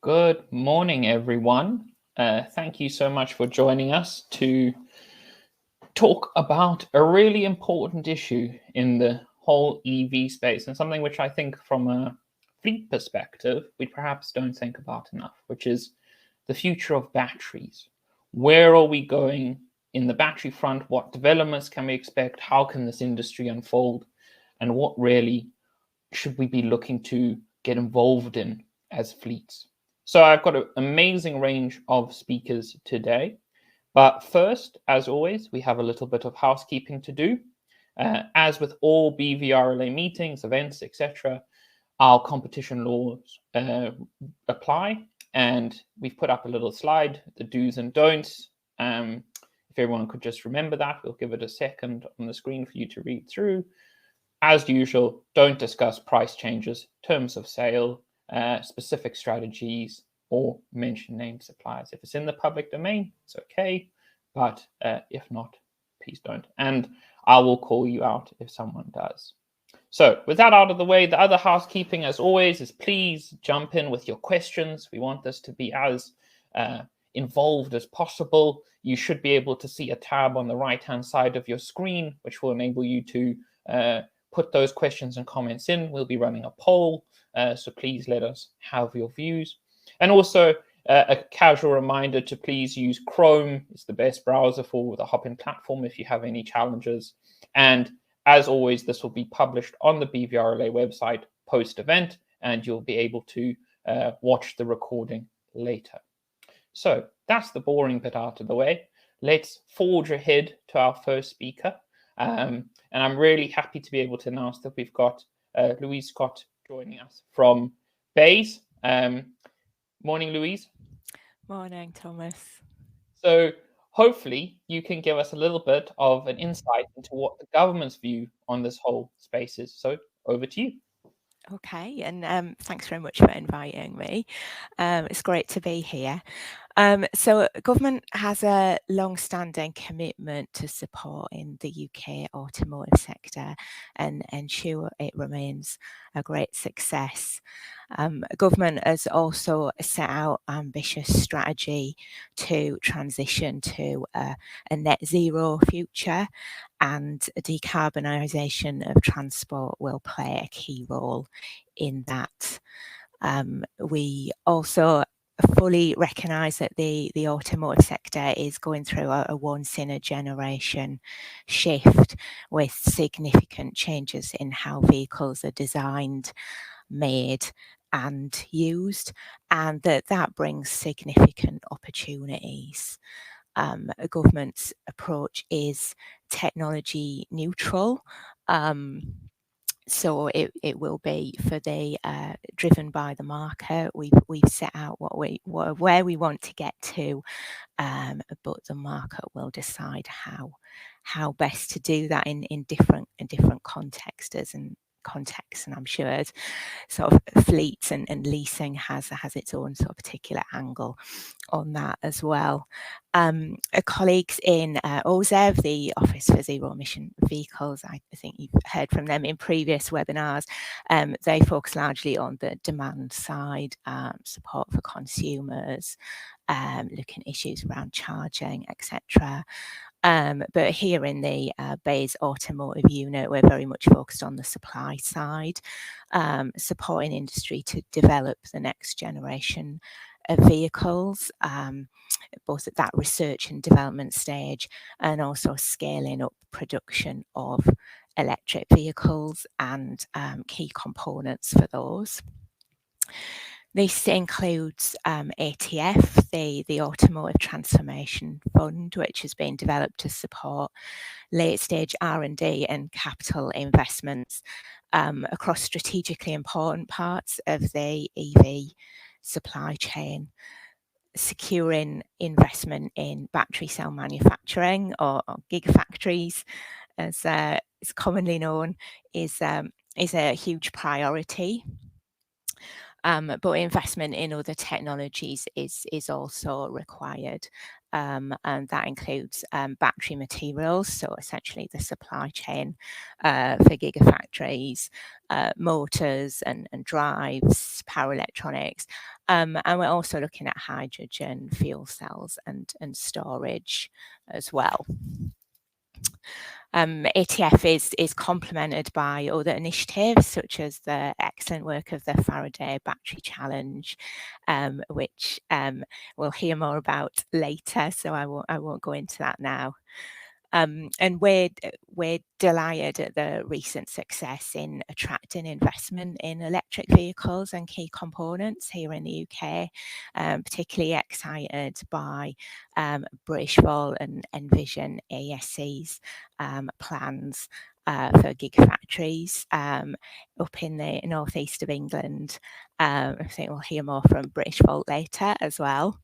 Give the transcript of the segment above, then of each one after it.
Good morning, everyone. Thank you so much for joining us to talk about a really important issue in the whole EV space, and something which I think from a fleet perspective, we perhaps don't think about enough, which is the future of batteries. Where are we going in the battery front? What developments can we expect? How can this industry unfold? And what really should we be looking to get involved in as fleets? So I've got an amazing range of speakers today. But first, as always, we have a little bit of housekeeping to do. As with all BVRLA meetings, events, etc., our competition laws apply. And we've put up a little slide, the do's and don'ts. If everyone could just remember that, we'll give it a second on the screen for you to read through. As usual, don't discuss price changes, terms of sale, specific strategies, or mention named suppliers. If it's in the public domain, it's okay, but if not, please don't. And I will call you out if someone does. So with that out of the way, the other housekeeping, as always, is please jump in with your questions. We want this to be as involved as possible. You should be able to see a tab on the right-hand side of your screen, which will enable you to put those questions and comments in. We'll be running a poll, so please let us have your views. And also a casual reminder to please use Chrome. It's the best browser for the Hopin platform if you have any challenges. And as always, this will be published on the BVRLA website post-event, and you'll be able to watch the recording later. So that's the boring bit out of the way. Let's forge ahead to our first speaker. And I'm really happy to be able to announce that we've got Louise Scott joining us from BEIS. Morning, Louise. Morning, Thomas. So hopefully you can give us a little bit of an insight into what the government's view on this whole space is. So over to you. Okay, and thanks very much for inviting me. It's great to be here. So government has a long-standing commitment to supporting the UK automotive sector and ensure it remains a great success. Government has also set out ambitious strategy to transition to a net zero future, and decarbonisation of transport will play a key role in that. We also fully recognise that the automotive sector is going through a once-in-a-generation shift with significant changes in how vehicles are designed, made and used, and that brings significant opportunities. A government's approach is technology neutral. So it will be for the driven by the market. We've set out where we want to get to, but the market will decide how best to do that in different contexts, and I'm sure sort of fleets and leasing has its own sort of particular angle on that as well. Colleagues in OZEV, the Office for Zero Emission Vehicles, I think you've heard from them in previous webinars, they focus largely on the demand side, support for consumers, looking at issues around charging, etc. But here in the BEIS Automotive Unit, we're very much focused on the supply side, supporting industry to develop the next generation of vehicles, both at that research and development stage, and also scaling up production of electric vehicles and key components for those. This includes ATF, the Automotive Transformation Fund, which has been developed to support late-stage R&D and capital investments across strategically important parts of the EV supply chain, securing investment in battery cell manufacturing, or gigafactories, as it's commonly known, is a huge priority. But investment in other technologies is also required, and that includes battery materials, so essentially the supply chain for gigafactories, motors and drives, power electronics, And we're also looking at hydrogen fuel cells and storage as well. ATF is complemented by other initiatives such as the excellent work of the Faraday Battery Challenge, which we'll hear more about later, so I won't go into that now. And we're delighted at the recent success in attracting investment in electric vehicles and key components here in the UK. Particularly excited by Britishvolt and Envision ASC's plans for gigafactories up in the northeast of England. I think we'll hear more from Britishvolt later as well.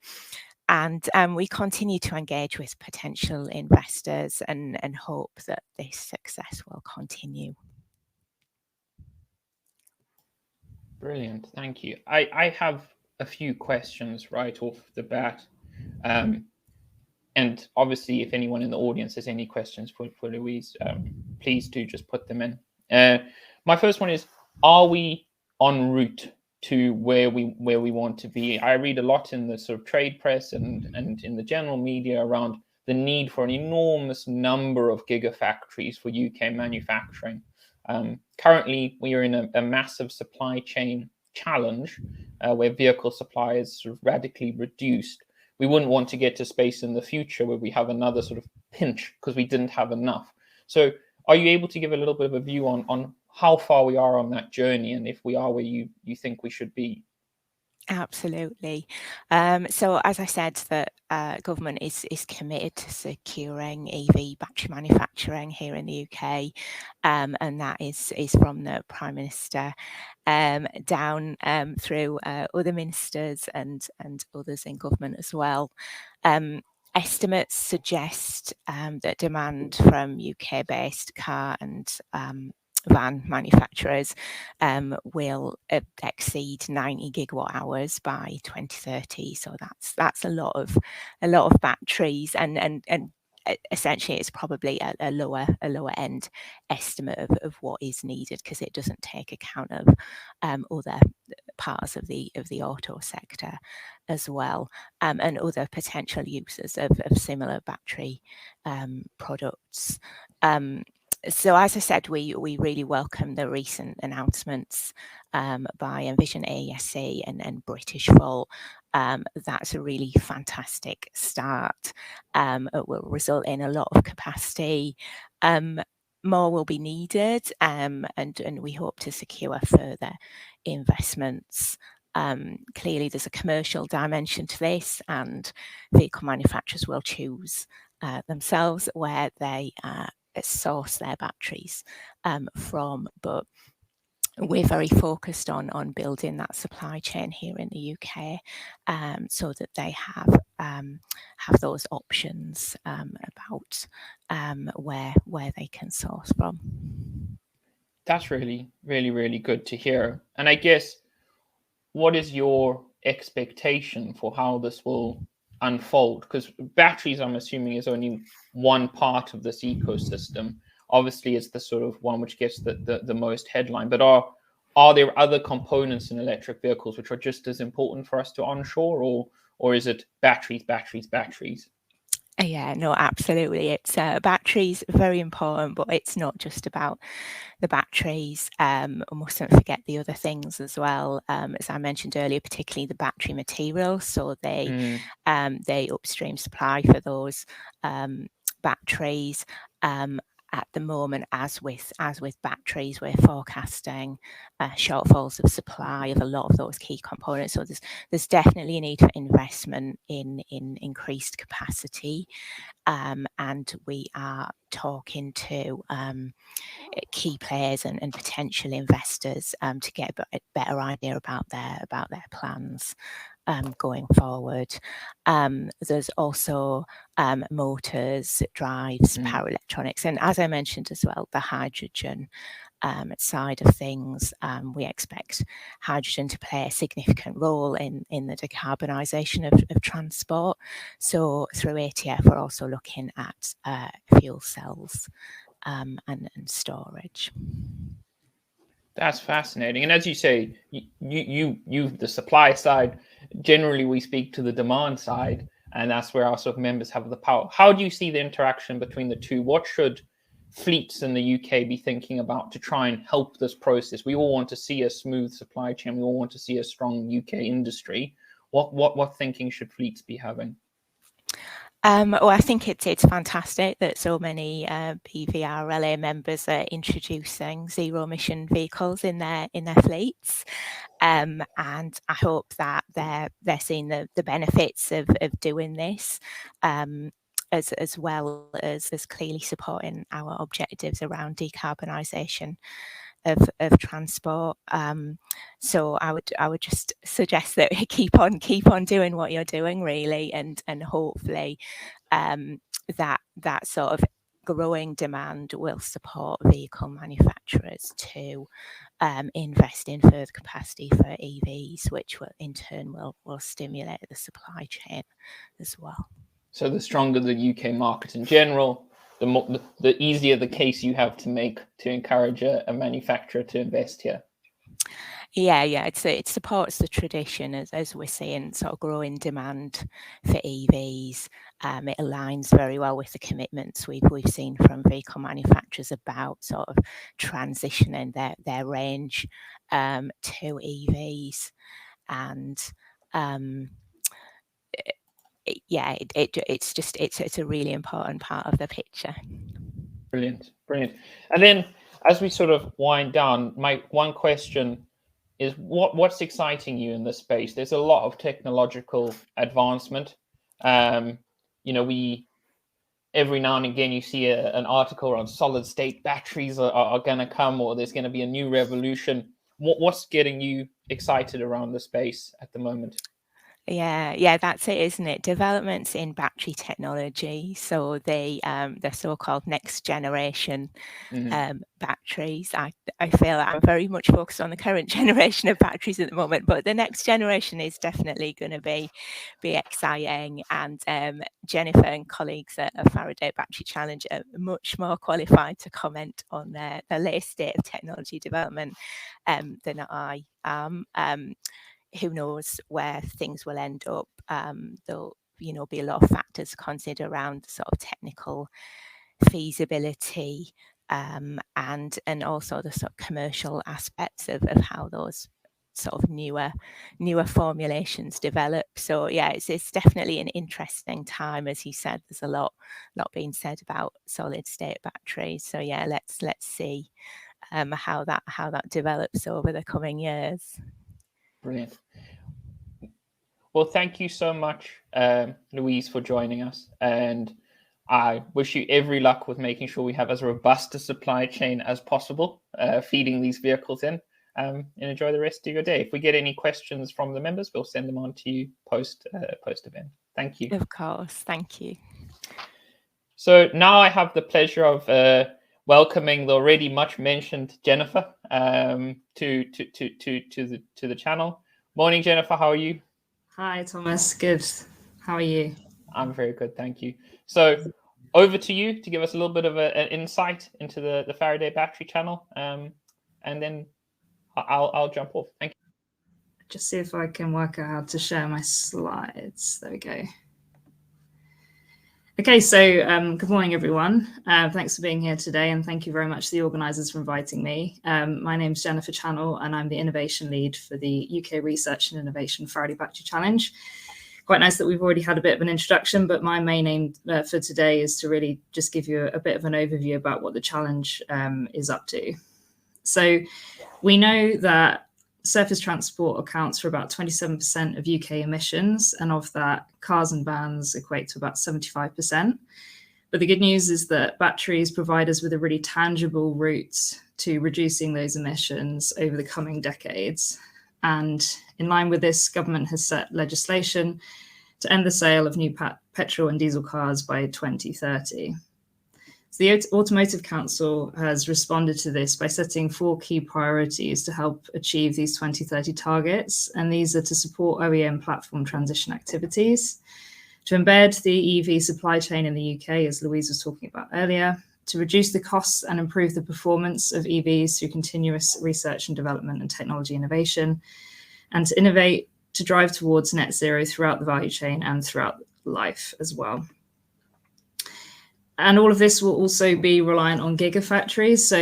And we continue to engage with potential investors and hope that this success will continue. Brilliant, thank you. I have a few questions right off the bat. And obviously, if anyone in the audience has any questions for Louise, please do just put them in. My first one is, are we en route to where we want to be? I read a lot in the sort of trade press and in the general media around the need for an enormous number of gigafactories for UK manufacturing. Currently, we are in a massive supply chain challenge where vehicle supply is sort of radically reduced. We wouldn't want to get to space in the future where we have another sort of pinch because we didn't have enough. So are you able to give a little bit of a view on how far we are on that journey, and if we are where you think we should be? Absolutely. So as I said, the government is committed to securing EV battery manufacturing here in the UK, and that is from the Prime Minister down through other ministers and others in government as well. Estimates suggest that demand from UK-based car and van manufacturers will exceed 90 gigawatt hours by 2030. So that's a lot of batteries, and essentially it's probably a lower end estimate of what is needed, because it doesn't take account of other parts of the auto sector as well, and other potential users of similar battery products. So as I said, we really welcome the recent announcements by Envision ASC and Britishvolt. That's a really fantastic start. It will result in a lot of capacity. More will be needed, and we hope to secure further investments. Clearly, there's a commercial dimension to this, and vehicle manufacturers will choose themselves where they source their batteries from, but we're very focused on building that supply chain here in the UK, so that they have those options about where they can source from. That's really, really, really good to hear. And I guess, what is your expectation for how this will unfold? Because batteries, I'm assuming, is only one part of this ecosystem. Obviously, it's the sort of one which gets the most headline. But are there other components in electric vehicles which are just as important for us to onshore, or is it batteries, batteries, batteries? Yeah, no, absolutely. It's batteries, very important, but it's not just about the batteries. We mustn't forget the other things as well. As I mentioned earlier, particularly the battery materials. So they upstream supply for those batteries. At the moment, as with batteries, we're forecasting shortfalls of supply of a lot of those key components. So there's definitely a need for investment in increased capacity, and we are talking to key players and potential investors to get a better idea about their plans going forward. There's also motors, drives, power electronics, and as I mentioned as well, the hydrogen side of things. We expect hydrogen to play a significant role in the decarbonisation of transport. So through ATF, we're also looking at fuel cells and storage. That's fascinating. And as you say, you the supply side generally we speak to the demand side, and that's where our sort of members have the power. How do you see the interaction between the two? What should fleets in the UK be thinking about to try and help this process? We all want to see a smooth supply chain. We all want to see a strong UK industry. What thinking should fleets be having? Well, I think it's fantastic that so many BVRLA members are introducing zero emission vehicles in their fleets, and I hope that they're seeing the benefits of doing this, as well as clearly supporting our objectives around decarbonisation of transport. So I would just suggest that we keep on doing what you're doing, really, and hopefully that sort of growing demand will support vehicle manufacturers to invest in further capacity for EVs, which will in turn will stimulate the supply chain as well. So the stronger the UK market in general, the easier the case you have to make to encourage a manufacturer to invest here. Yeah, it supports the tradition as we're seeing sort of growing demand for EVs. It aligns very well with the commitments we've seen from vehicle manufacturers about sort of transitioning their range to EVs, and it's a really important part of the picture. Brilliant. And then as we sort of wind down, my one question is what's exciting you in this space? There's a lot of technological advancement. We every now and again you see an article on solid state batteries are going to come, or there's going to be a new revolution. What's getting you excited around the space at the moment? Yeah, that's it, isn't it? Developments in battery technology, so the so-called next generation batteries. I feel that I'm very much focused on the current generation of batteries at the moment, but the next generation is definitely going to be exciting. And Jennifer and colleagues at Faraday Battery Challenge are much more qualified to comment on the latest state of technology development than I am. Who knows where things will end up? There'll be a lot of factors to consider around sort of technical feasibility, and also the sort of commercial aspects of how those sort of newer formulations develop. So yeah, it's definitely an interesting time. As you said, there's a lot being said about solid state batteries. So yeah, let's see how that develops over the coming years. Brilliant. Well, thank you so much, Louise, for joining us. And I wish you every luck with making sure we have as robust a supply chain as possible, feeding these vehicles in, and enjoy the rest of your day. If we get any questions from the members, we'll send them on to you post event. Thank you. Of course. Thank you. So now I have the pleasure of welcoming the already much mentioned Jennifer to the channel. Morning, Jennifer. How are you? Hi, Thomas. Good. How are you? I'm very good, thank you. So over to you to give us a little bit of an insight into the Faraday Battery Channel, and then I'll jump off. Thank you. Just see if I can work out how to share my slides. There we go. Okay, so good morning, everyone. Thanks for being here today, and thank you very much to the organisers for inviting me. My name's Jennifer Channell, and I'm the Innovation Lead for the UK Research and Innovation Faraday Battery Challenge. Quite nice that we've already had a bit of an introduction, but my main aim for today is to really just give you a bit of an overview about what the challenge is up to. So we know that surface transport accounts for about 27% of UK emissions, and of that, cars and vans equate to about 75%. But the good news is that batteries provide us with a really tangible route to reducing those emissions over the coming decades. And in line with this, government has set legislation to end the sale of new petrol and diesel cars by 2030. So the Automotive Council has responded to this by setting 4 key priorities to help achieve these 2030 targets. And these are to support OEM platform transition activities, to embed the EV supply chain in the UK, as Louise was talking about earlier, to reduce the costs and improve the performance of EVs through continuous research and development and technology innovation, and to innovate to drive towards net zero throughout the value chain and throughout life as well. And all of this will also be reliant on gigafactories. So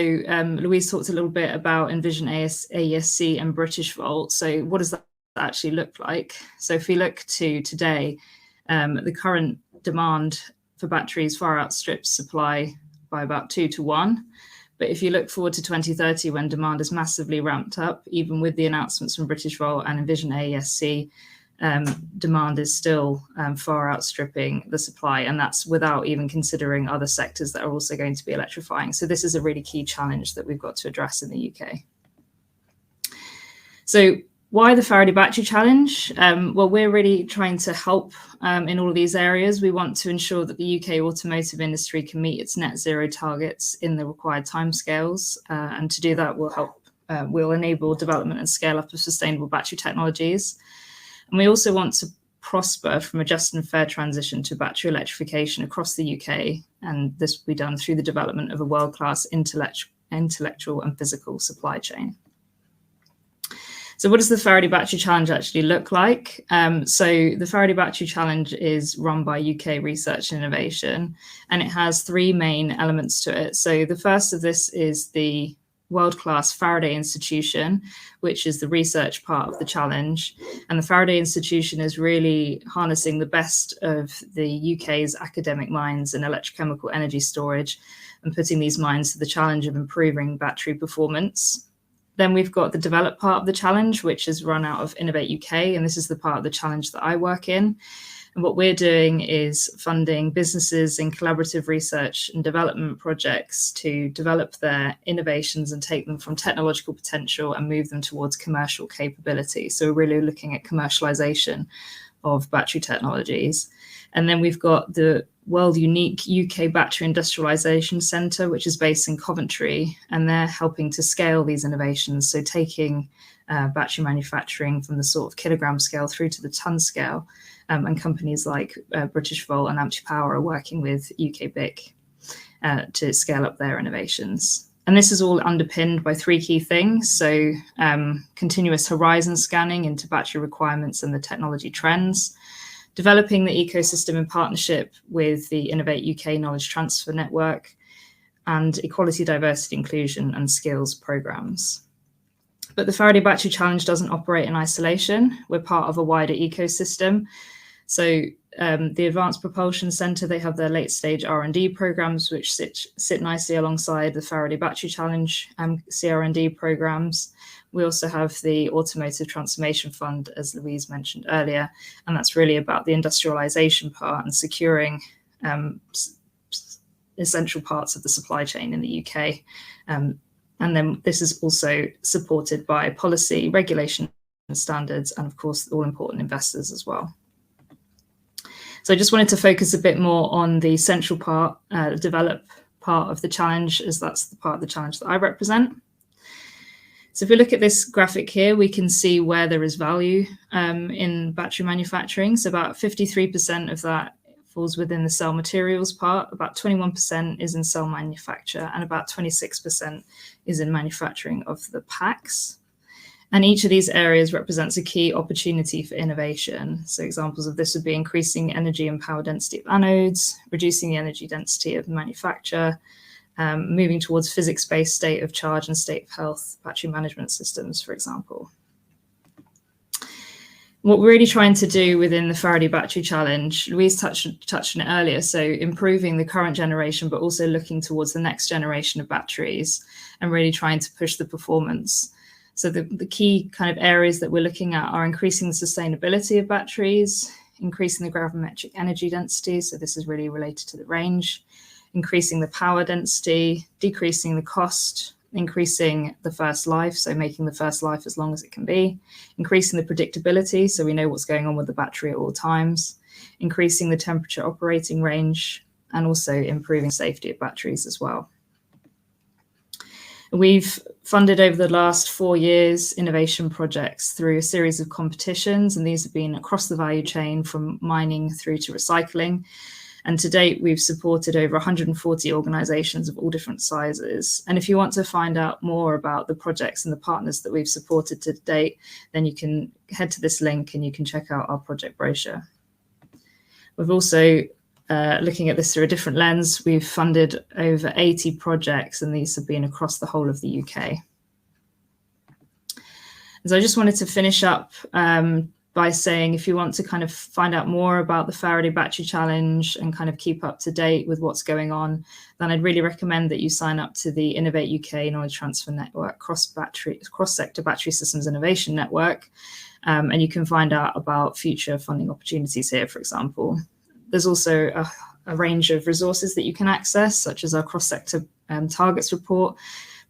Louise talked a little bit about Envision AESC and British Volt. So what does that actually look like? So if we look to today, the current demand for batteries far outstrips supply by about 2 to 1. But if you look forward to 2030, when demand is massively ramped up, even with the announcements from British Volt and Envision AESC, demand is still far outstripping the supply, and that's without even considering other sectors that are also going to be electrifying. So this is a really key challenge that we've got to address in the UK. So why the Faraday Battery Challenge? Well, we're really trying to help in all of these areas. We want to ensure that the UK automotive industry can meet its net zero targets in the required timescales, and to do that we'll enable development and scale up of sustainable battery technologies. And we also want to prosper from a just and fair transition to battery electrification across the UK. And this will be done through the development of a world-class intellectual and physical supply chain. So what does the Faraday Battery Challenge actually look like? So the Faraday Battery Challenge is run by UK Research and Innovation, and it has 3 main elements to it. So the first of this is the world-class Faraday Institution, which is the research part of the challenge. And the Faraday Institution is really harnessing the best of the UK's academic minds in electrochemical energy storage and putting these minds to the challenge of improving battery performance. Then we've got the develop part of the challenge, which is run out of Innovate UK, and this is the part of the challenge that I work in. And what we're doing is funding businesses in collaborative research and development projects to develop their innovations and take them from technological potential and move them towards commercial capability. So we're really looking at commercialization of battery technologies. And then we've got the world unique UK Battery Industrialization Centre, which is based in Coventry, and they're helping to scale these innovations. So taking battery manufacturing from the sort of kilogram scale through to the ton scale. And companies like British Volt and Ampere Power are working with UK BIC to scale up their innovations. And this is all underpinned by 3 key things. So continuous horizon scanning into battery requirements and the technology trends, developing the ecosystem in partnership with the Innovate UK Knowledge Transfer Network, and equality, diversity, inclusion, and skills programs. But the Faraday Battery Challenge doesn't operate in isolation. We're part of a wider ecosystem. So the Advanced Propulsion Centre, they have their late stage R&D programs, which sit nicely alongside the Faraday Battery Challenge CR&D programs. We also have the Automotive Transformation Fund, as Louise mentioned earlier, and that's really about the industrialisation part and securing essential parts of the supply chain in the UK. And then this is also supported by policy, regulation and standards, and of course, all important investors as well. So I just wanted to focus a bit more on the central part, develop part of the challenge, as that's the part of the challenge that I represent. So if we look at this graphic here, we can see where there is value in battery manufacturing. So about 53% of that falls within the cell materials part, about 21% is in cell manufacture, and about 26% is in manufacturing of the packs. And each of these areas represents a key opportunity for innovation. So examples of this would be increasing energy and power density of anodes, reducing the energy density of manufacture, moving towards physics-based state of charge and state of health battery management systems, for example. What we're really trying to do within the Faraday Battery Challenge, Louise touched on it earlier, so improving the current generation, but also looking towards the next generation of batteries and really trying to push the performance. So the key kind of areas that we're looking at are increasing the sustainability of batteries, increasing the gravimetric energy density, so this is really related to the range, increasing the power density, decreasing the cost, increasing the first life, so making the first life as long as it can be, increasing the predictability, so we know what's going on with the battery at all times, increasing the temperature operating range, and also improving safety of batteries as well. We've funded over the last 4 years innovation projects through a series of competitions, and these have been across the value chain from mining through to recycling. And to date, we've supported over 140 organizations of all different sizes. And if you want to find out more about the projects and the partners that we've supported to date, then you can head to this link and you can check out our project brochure. We've also, looking at this through a different lens, we've funded over 80 projects, and these have been across the whole of the UK. So I just wanted to finish up by saying, if you want to kind of find out more about the Faraday Battery Challenge and kind of keep up to date with what's going on, then I'd really recommend that you sign up to the Innovate UK Knowledge Transfer Network cross-sector battery systems innovation network, and you can find out about future funding opportunities here, for example. There's also a range of resources that you can access, such as our cross-sector targets report,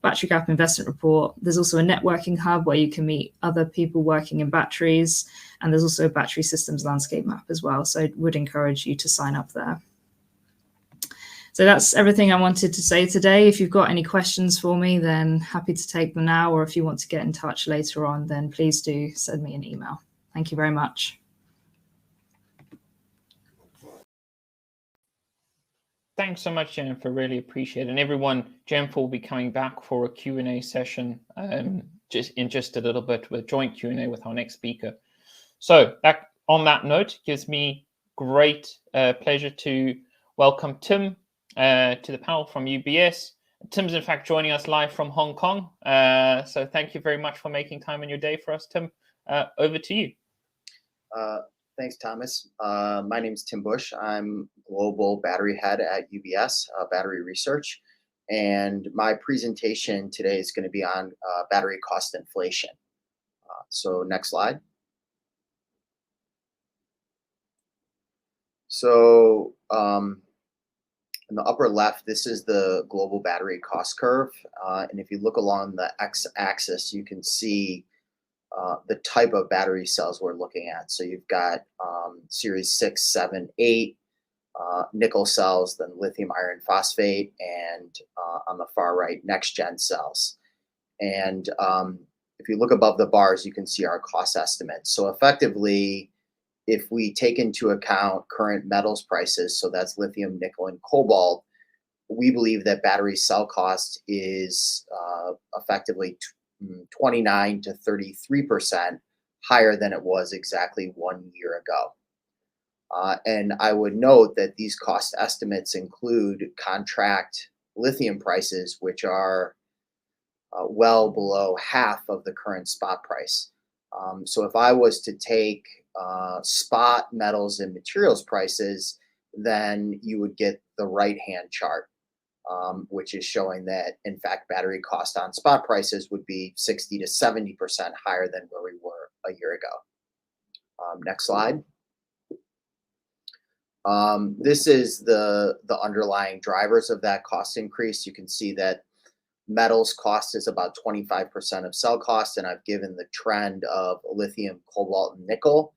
battery gap investment report. There's also a networking hub where you can meet other people working in batteries, and there's also a battery systems landscape map as well. So I would encourage you to sign up there. So that's everything I wanted to say today. If you've got any questions for me, then happy to take them now, or if you want to get in touch later on, then please do send me an email. Thank you very much. Thanks so much, Jennifer. Really appreciate it. And everyone, Jennifer will be coming back for a Q&A session just a little bit, with joint Q&A with our next speaker. So on that note, it gives me great pleasure to welcome Tim to the panel from UBS. Tim's in fact joining us live from Hong Kong. So thank you very much for making time in your day for us, Tim. Over to you. Thanks, Thomas. My name is Tim Bush. I'm Global Battery Head at UBS, Battery Research. And my presentation today is going to be on battery cost inflation. So next slide. So in the upper left, this is the global battery cost curve. And if you look along the x-axis, you can see the type of battery cells we're looking at. So you've got series 6, 7, 8 nickel cells, then lithium iron phosphate, and on the far right, next gen cells. And if you look above the bars, you can see our cost estimates. So effectively, if we take into account current metals prices, so that's lithium, nickel, and cobalt, we believe that battery cell cost is effectively 29 to 33% higher than it was exactly 1 year ago. And I would note that these cost estimates include contract lithium prices, which are well below half of the current spot price. So if I was to take spot metals and materials prices, then you would get the right-hand chart, which is showing that, in fact, battery cost on spot prices would be 60 to 70% higher than where we were a year ago. Next slide. This is the underlying drivers of that cost increase. You can see that metals cost is about 25% of cell cost, and I've given the trend of lithium, cobalt, and nickel.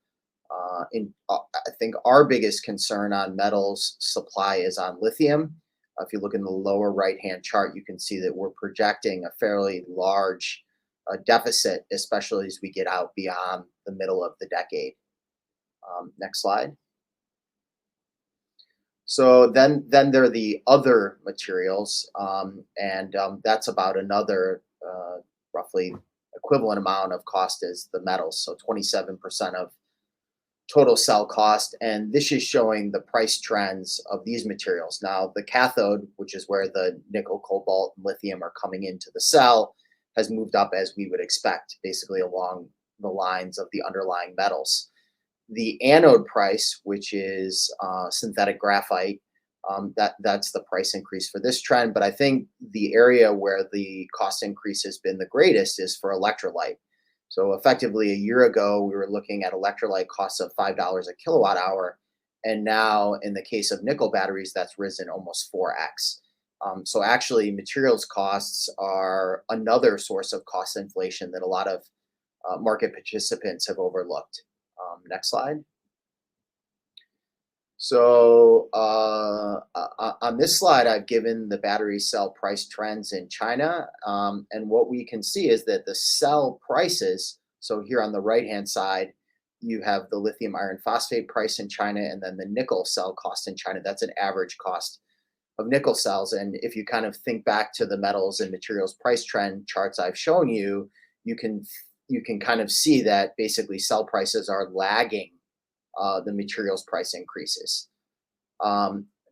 I think our biggest concern on metals supply is on lithium. If you look in the lower right-hand chart, you can see that we're projecting a fairly large deficit, especially as we get out beyond the middle of the decade. Next slide. So then there are the other materials, and that's about another roughly equivalent amount of cost as the metals, so 27% of total cell cost. And this is showing the price trends of these materials. Now, the cathode, which is where the nickel, cobalt, and lithium are coming into the cell, has moved up as we would expect, basically along the lines of the underlying metals. The anode price, which is synthetic graphite, that's the price increase for this trend. But I think the area where the cost increase has been the greatest is for electrolyte. So effectively, a year ago, we were looking at electrolyte costs of $5 a kilowatt hour. And now, in the case of nickel batteries, that's risen almost 4x. So actually, materials costs are another source of cost inflation that a lot of market participants have overlooked. Next slide. So on this slide, I've given the battery cell price trends in China. And what we can see is that the cell prices, so here on the right-hand side, you have the lithium iron phosphate price in China, and then the nickel cell cost in China. That's an average cost of nickel cells. And if you kind of think back to the metals and materials price trend charts I've shown you, you can kind of see that basically cell prices are lagging the materials price increases.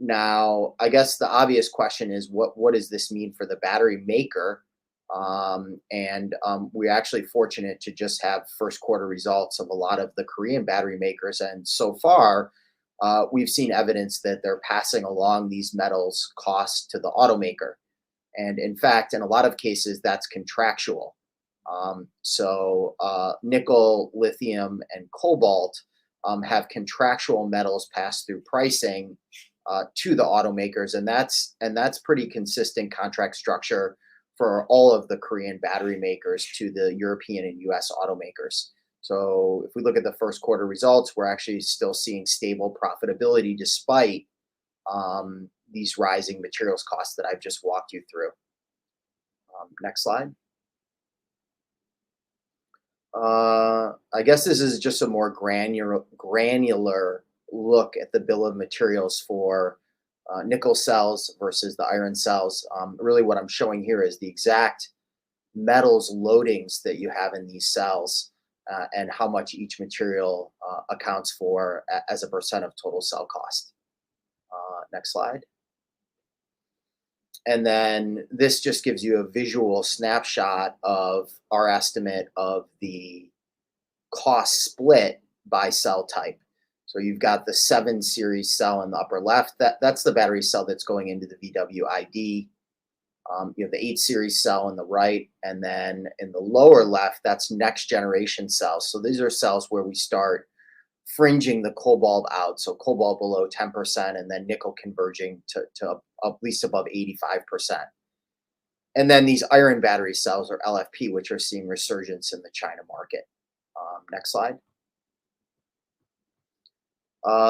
Now, I guess the obvious question is, what does this mean for the battery maker? We're actually fortunate to just have first quarter results of a lot of the Korean battery makers. And so far, we've seen evidence that they're passing along these metals costs to the automaker. And in fact, in a lot of cases, that's contractual. Nickel, lithium, and cobalt have contractual metals pass through pricing to the automakers, and that's pretty consistent contract structure for all of the Korean battery makers to the European and US automakers. So if we look at the first quarter results, we're actually still seeing stable profitability despite these rising materials costs that I've just walked you through. Next slide. I guess this is just a more granular look at the bill of materials for nickel cells versus the iron cells. Really what I'm showing here is the exact metals loadings that you have in these cells and how much each material accounts for as a percent of total cell cost. Next slide. And then this just gives you a visual snapshot of our estimate of the cost split by cell type. So you've got the 7 series cell in the upper left. That's the battery cell that's going into the VW ID. You have the 8 series cell in the right. And then in the lower left, that's next generation cells. So these are cells where we start fringing the cobalt out. So cobalt below 10% and then nickel converging to at least above 85%. And then these iron battery cells, or LFP, which are seeing resurgence in the China market. Next slide.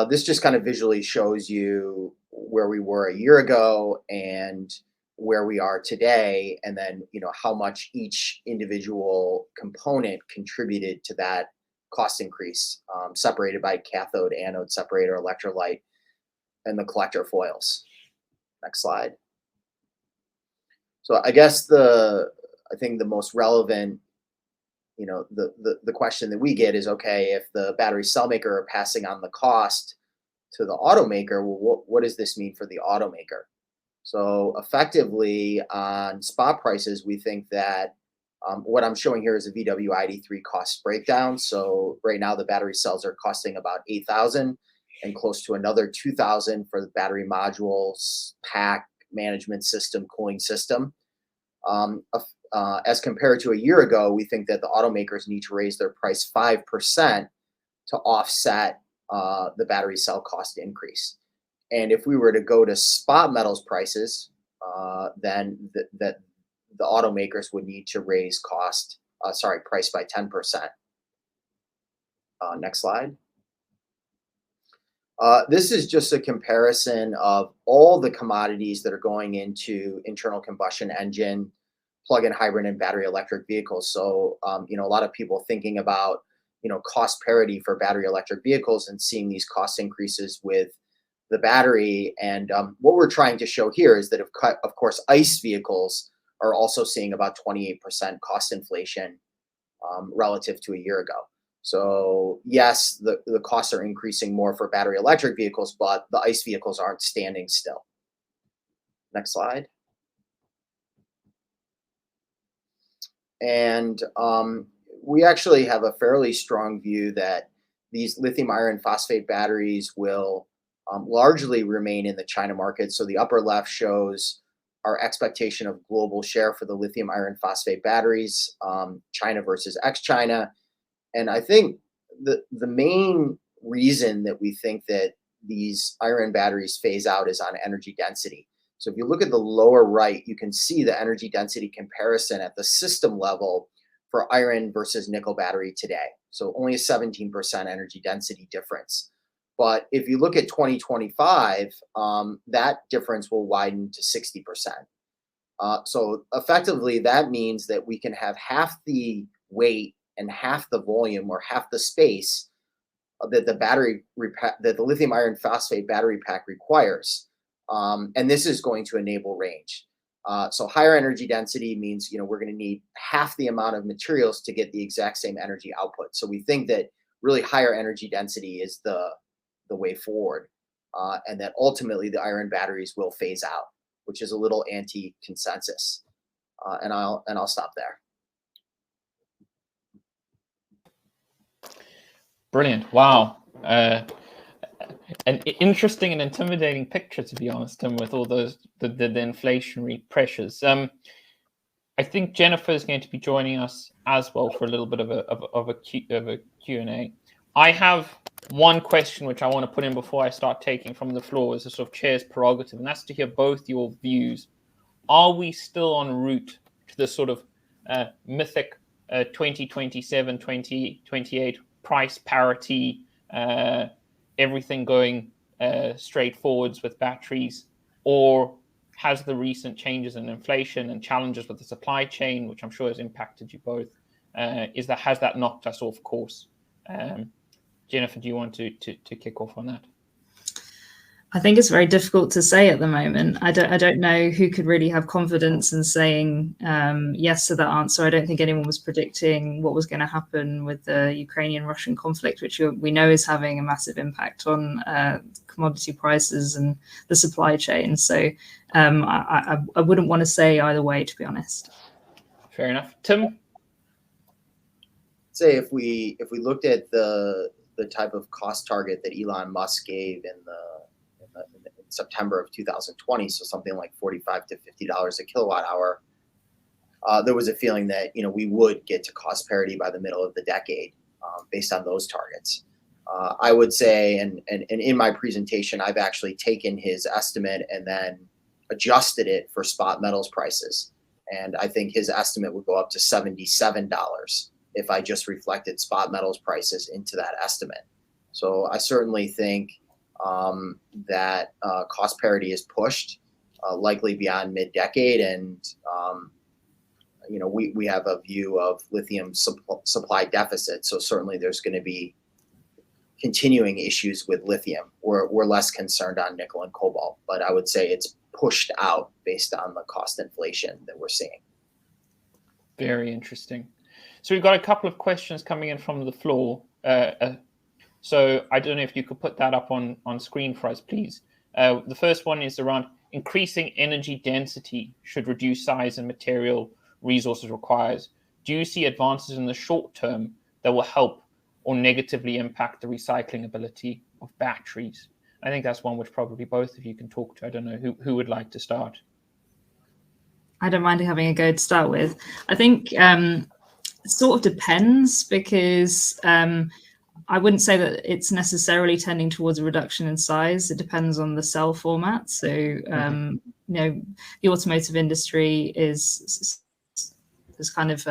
This just kind of visually shows you where we were a year ago and where we are today, and then how much each individual component contributed to that cost increase, separated by cathode, anode separator, electrolyte, and the collector foils. Next slide. So I guess I think the most relevant, the question that we get is, okay, if the battery cell maker are passing on the cost to the automaker, well, what does this mean for the automaker? So effectively on spot prices, we think that what I'm showing here is a VW ID3 cost breakdown. So right now the battery cells are costing about $8,000 and close to another $2,000 for the battery modules, pack, management system, cooling system. As compared to a year ago, we think that the automakers need to raise their price 5% to offset the battery cell cost increase. And if we were to go to spot metals prices, then the automakers would need to raise price by 10%. Next slide. This is just a comparison of all the commodities that are going into internal combustion engine, plug-in hybrid, and battery electric vehicles. So, a lot of people thinking about, cost parity for battery electric vehicles and seeing these cost increases with the battery. And what we're trying to show here is that, of course, ICE vehicles are also seeing about 28% cost inflation relative to a year ago. So yes, the costs are increasing more for battery electric vehicles, but the ICE vehicles aren't standing still. Next slide. And we actually have a fairly strong view that these lithium iron phosphate batteries will largely remain in the China market. So the upper left shows our expectation of global share for the lithium iron phosphate batteries, China versus ex-China. And I think the main reason that we think that these iron batteries phase out is on energy density. So if you look at the lower right, you can see the energy density comparison at the system level for iron versus nickel battery today. So only a 17% energy density difference. But if you look at 2025, that difference will widen to 60%. So effectively, that means that we can have half the weight and half the volume or half the space that the lithium iron phosphate battery pack requires, and this is going to enable range. So higher energy density means we're going to need half the amount of materials to get the exact same energy output. So we think that really higher energy density is the way forward, and that ultimately the iron batteries will phase out, which is a little anti-consensus. And I'll stop there. Brilliant! Wow, an interesting and intimidating picture, to be honest, Tim, with all those the inflationary pressures. I think Jennifer is going to be joining us as well for a little bit of a Q&A. I have one question which I want to put in before I start taking from the floor as a sort of chair's prerogative, and that's to hear both your views. Are we still en route to the sort of mythic 2027, 2028 price parity, everything going straight forwards with batteries, or has the recent changes in inflation and challenges with the supply chain, which I'm sure has impacted you both, has that knocked us off course? Jennifer, do you want to kick off on that? I think it's very difficult to say at the moment. I don't know who could really have confidence in saying yes to that answer. I don't think anyone was predicting what was going to happen with the Ukrainian-Russian conflict, which we know is having a massive impact on commodity prices and the supply chain. So I wouldn't want to say either way, to be honest. Fair enough. Tim? Say if we looked at the type of cost target that Elon Musk gave in September of 2020, so something like $45 to $50 a kilowatt hour, there was a feeling that we would get to cost parity by the middle of the decade based on those targets. I would say, and in my presentation, I've actually taken his estimate and then adjusted it for spot metals prices, and I think his estimate would go up to $77 if I just reflected spot metals prices into that estimate. So I certainly think that cost parity is pushed likely beyond mid-decade, and we have a view of lithium supply deficit. So certainly there's going to be continuing issues with lithium. We're less concerned on nickel and cobalt, but I would say it's pushed out based on the cost inflation that we're seeing. Very interesting. So we've got a couple of questions coming in from the floor. So I don't know if you could put that up on screen for us, please. The first one is around increasing energy density should reduce size and material resources requires. Do you see advances in the short term that will help or negatively impact the recycling ability of batteries? I think that's one which probably both of you can talk to. I don't know who would like to start. I don't mind having a go to start with. I think it sort of depends, because I wouldn't say that it's necessarily tending towards a reduction in size. It depends on the cell format. So, the automotive industry there's kind of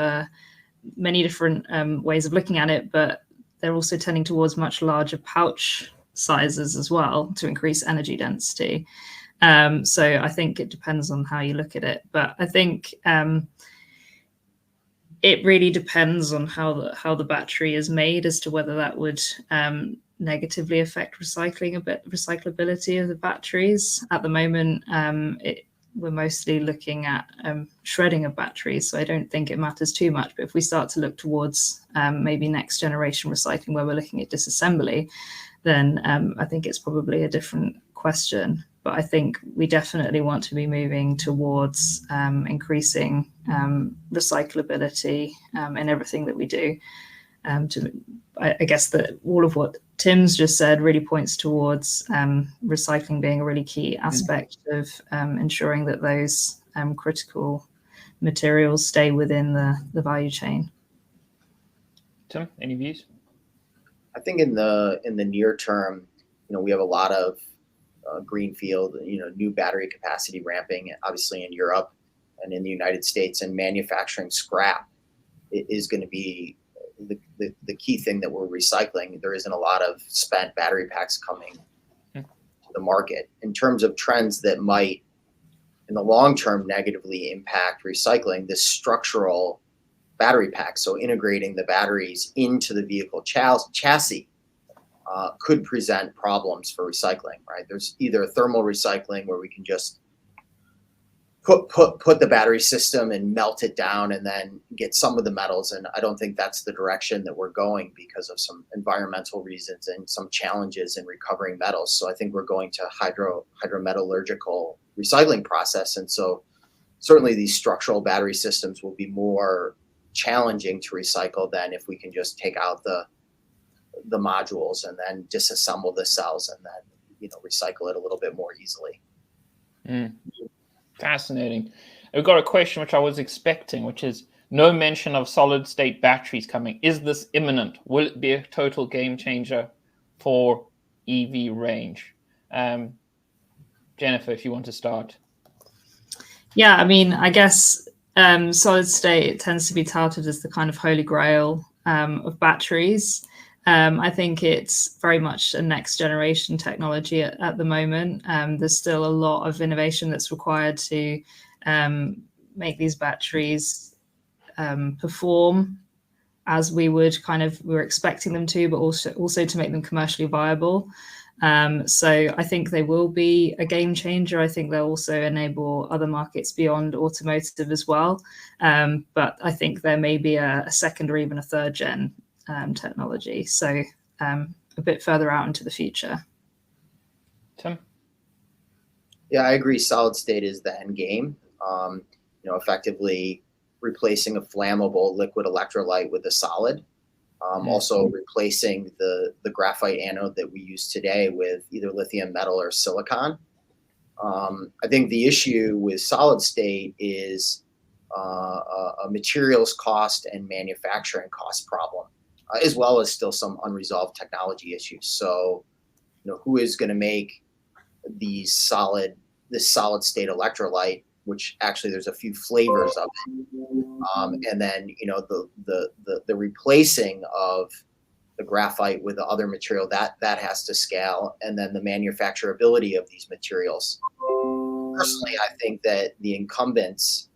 many different ways of looking at it, but they're also tending towards much larger pouch sizes as well to increase energy density. So I think it depends on how you look at it. But I think it really depends on how the battery is made as to whether that would negatively affect recyclability of the batteries. At the moment, we're mostly looking at shredding of batteries, so I don't think it matters too much. But if we start to look towards maybe next generation recycling, where we're looking at disassembly, then I think it's probably a different question. But I think we definitely want to be moving towards increasing recyclability in everything that we do. I guess that all of what Tim's just said really points towards recycling being a really key aspect of ensuring that those critical materials stay within the value chain. Tim, any views? I think in the near term, we have a lot of greenfield, new battery capacity ramping, obviously in Europe and in the United States, and manufacturing scrap is going to be the key thing that we're recycling. There isn't a lot of spent battery packs coming to the market. In terms of trends that might, in the long term, negatively impact recycling, this structural battery pack, so integrating the batteries into the vehicle chassis, could present problems for recycling, right? There's either thermal recycling where we can just put the battery system and melt it down and then get some of the metals. And I don't think that's the direction that we're going because of some environmental reasons and some challenges in recovering metals. So I think we're going to hydrometallurgical recycling process. And so certainly these structural battery systems will be more challenging to recycle than if we can just take out the modules and then disassemble the cells and then, recycle it a little bit more easily. Fascinating. We've got a question which I was expecting, which is no mention of solid state batteries coming. Is this imminent? Will it be a total game changer for EV range? Jennifer, if you want to start. Yeah, I mean, I guess solid state tends to be touted as the kind of holy grail of batteries. I think it's very much a next generation technology at the moment. There's still a lot of innovation that's required to make these batteries perform as we're expecting them to, but also to make them commercially viable. So I think they will be a game changer. I think they'll also enable other markets beyond automotive as well. But I think there may be a second or even a third gen technology. So a bit further out into the future. Tim? Yeah, I agree. Solid state is the end game. Effectively replacing a flammable liquid electrolyte with a solid. Also replacing the graphite anode that we use today with either lithium metal or silicon. I think the issue with solid state is a materials cost and manufacturing cost problem, as well as still some unresolved technology issues. So, who is going to make this solid state electrolyte, which actually there's a few flavors of it, and then the replacing of the graphite with the other material that has to scale, and then the manufacturability of these materials. Personally, I think that the incumbents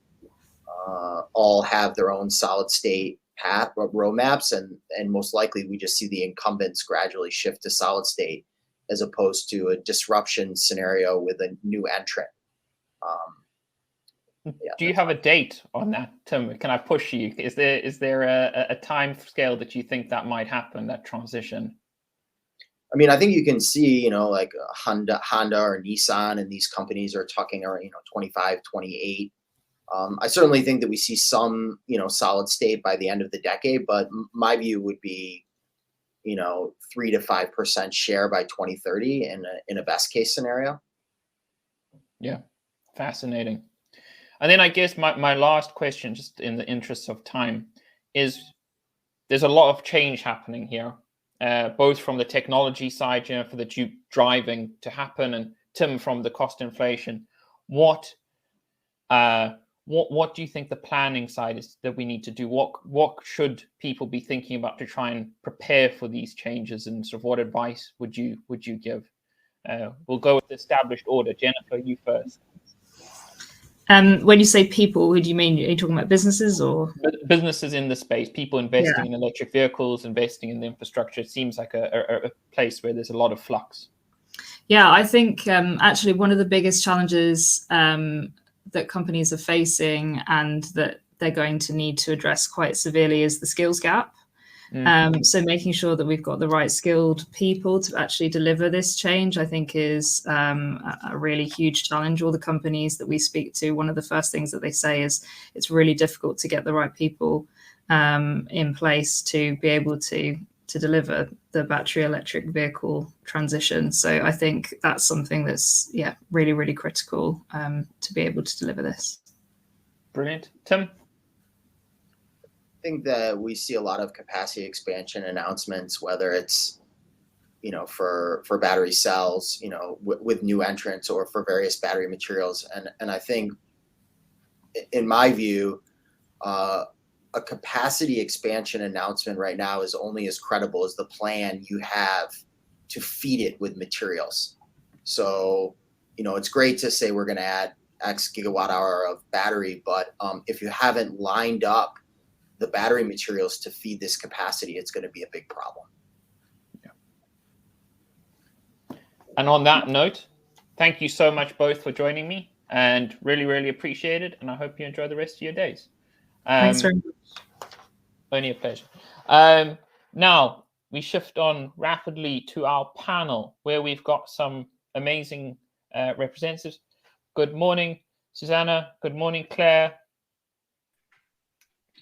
all have their own solid state path roadmaps, and most likely we just see the incumbents gradually shift to solid state as opposed to a disruption scenario with a new entrant. Do you have a date on that, Tim? Can I push you? Is there a time scale that you think that might happen, that transition? I mean, I think you can see, like Honda or Nissan and these companies are talking around, 25, 28. I certainly think that we see some, solid state by the end of the decade, but my view would be, 3 to 5% share by 2030 in a best case scenario. Yeah, fascinating. And then I guess my last question, just in the interest of time, is there's a lot of change happening here, both from the technology side, for the driving to happen, and Tim from the cost inflation. What do you think the planning side is that we need to do? What should people be thinking about to try and prepare for these changes, and sort of what advice would you give? We'll go with the established order. Jennifer, you first. When you say people, who do you mean? Are you talking about businesses or businesses in the space? People investing in electric vehicles, investing in the infrastructure. It seems like a place where there's a lot of flux. Yeah, I think actually one of the biggest challenges that companies are facing and that they're going to need to address quite severely is the skills gap. So making sure that we've got the right skilled people to actually deliver this change, I think, is a really huge challenge. All the companies that we speak to, one of the first things that they say is it's really difficult to get the right people in place to be able to deliver the battery electric vehicle transition. So I think that's something that's really, really critical to be able to deliver this. Brilliant. Tim? I think that we see a lot of capacity expansion announcements, whether it's, for battery cells, with new entrants, or for various battery materials. And I think, in my view, a capacity expansion announcement right now is only as credible as the plan you have to feed it with materials. So, it's great to say we're going to add X gigawatt hour of battery, but if you haven't lined up the battery materials to feed this capacity, it's going to be a big problem. Yeah. And on that note, thank you so much both for joining me, and really, really appreciate it. And I hope you enjoy the rest of your days. Thanks very much. Only a pleasure. Now we shift on rapidly to our panel, where we've got some amazing representatives. Good morning, Susanna. Good morning, Claire.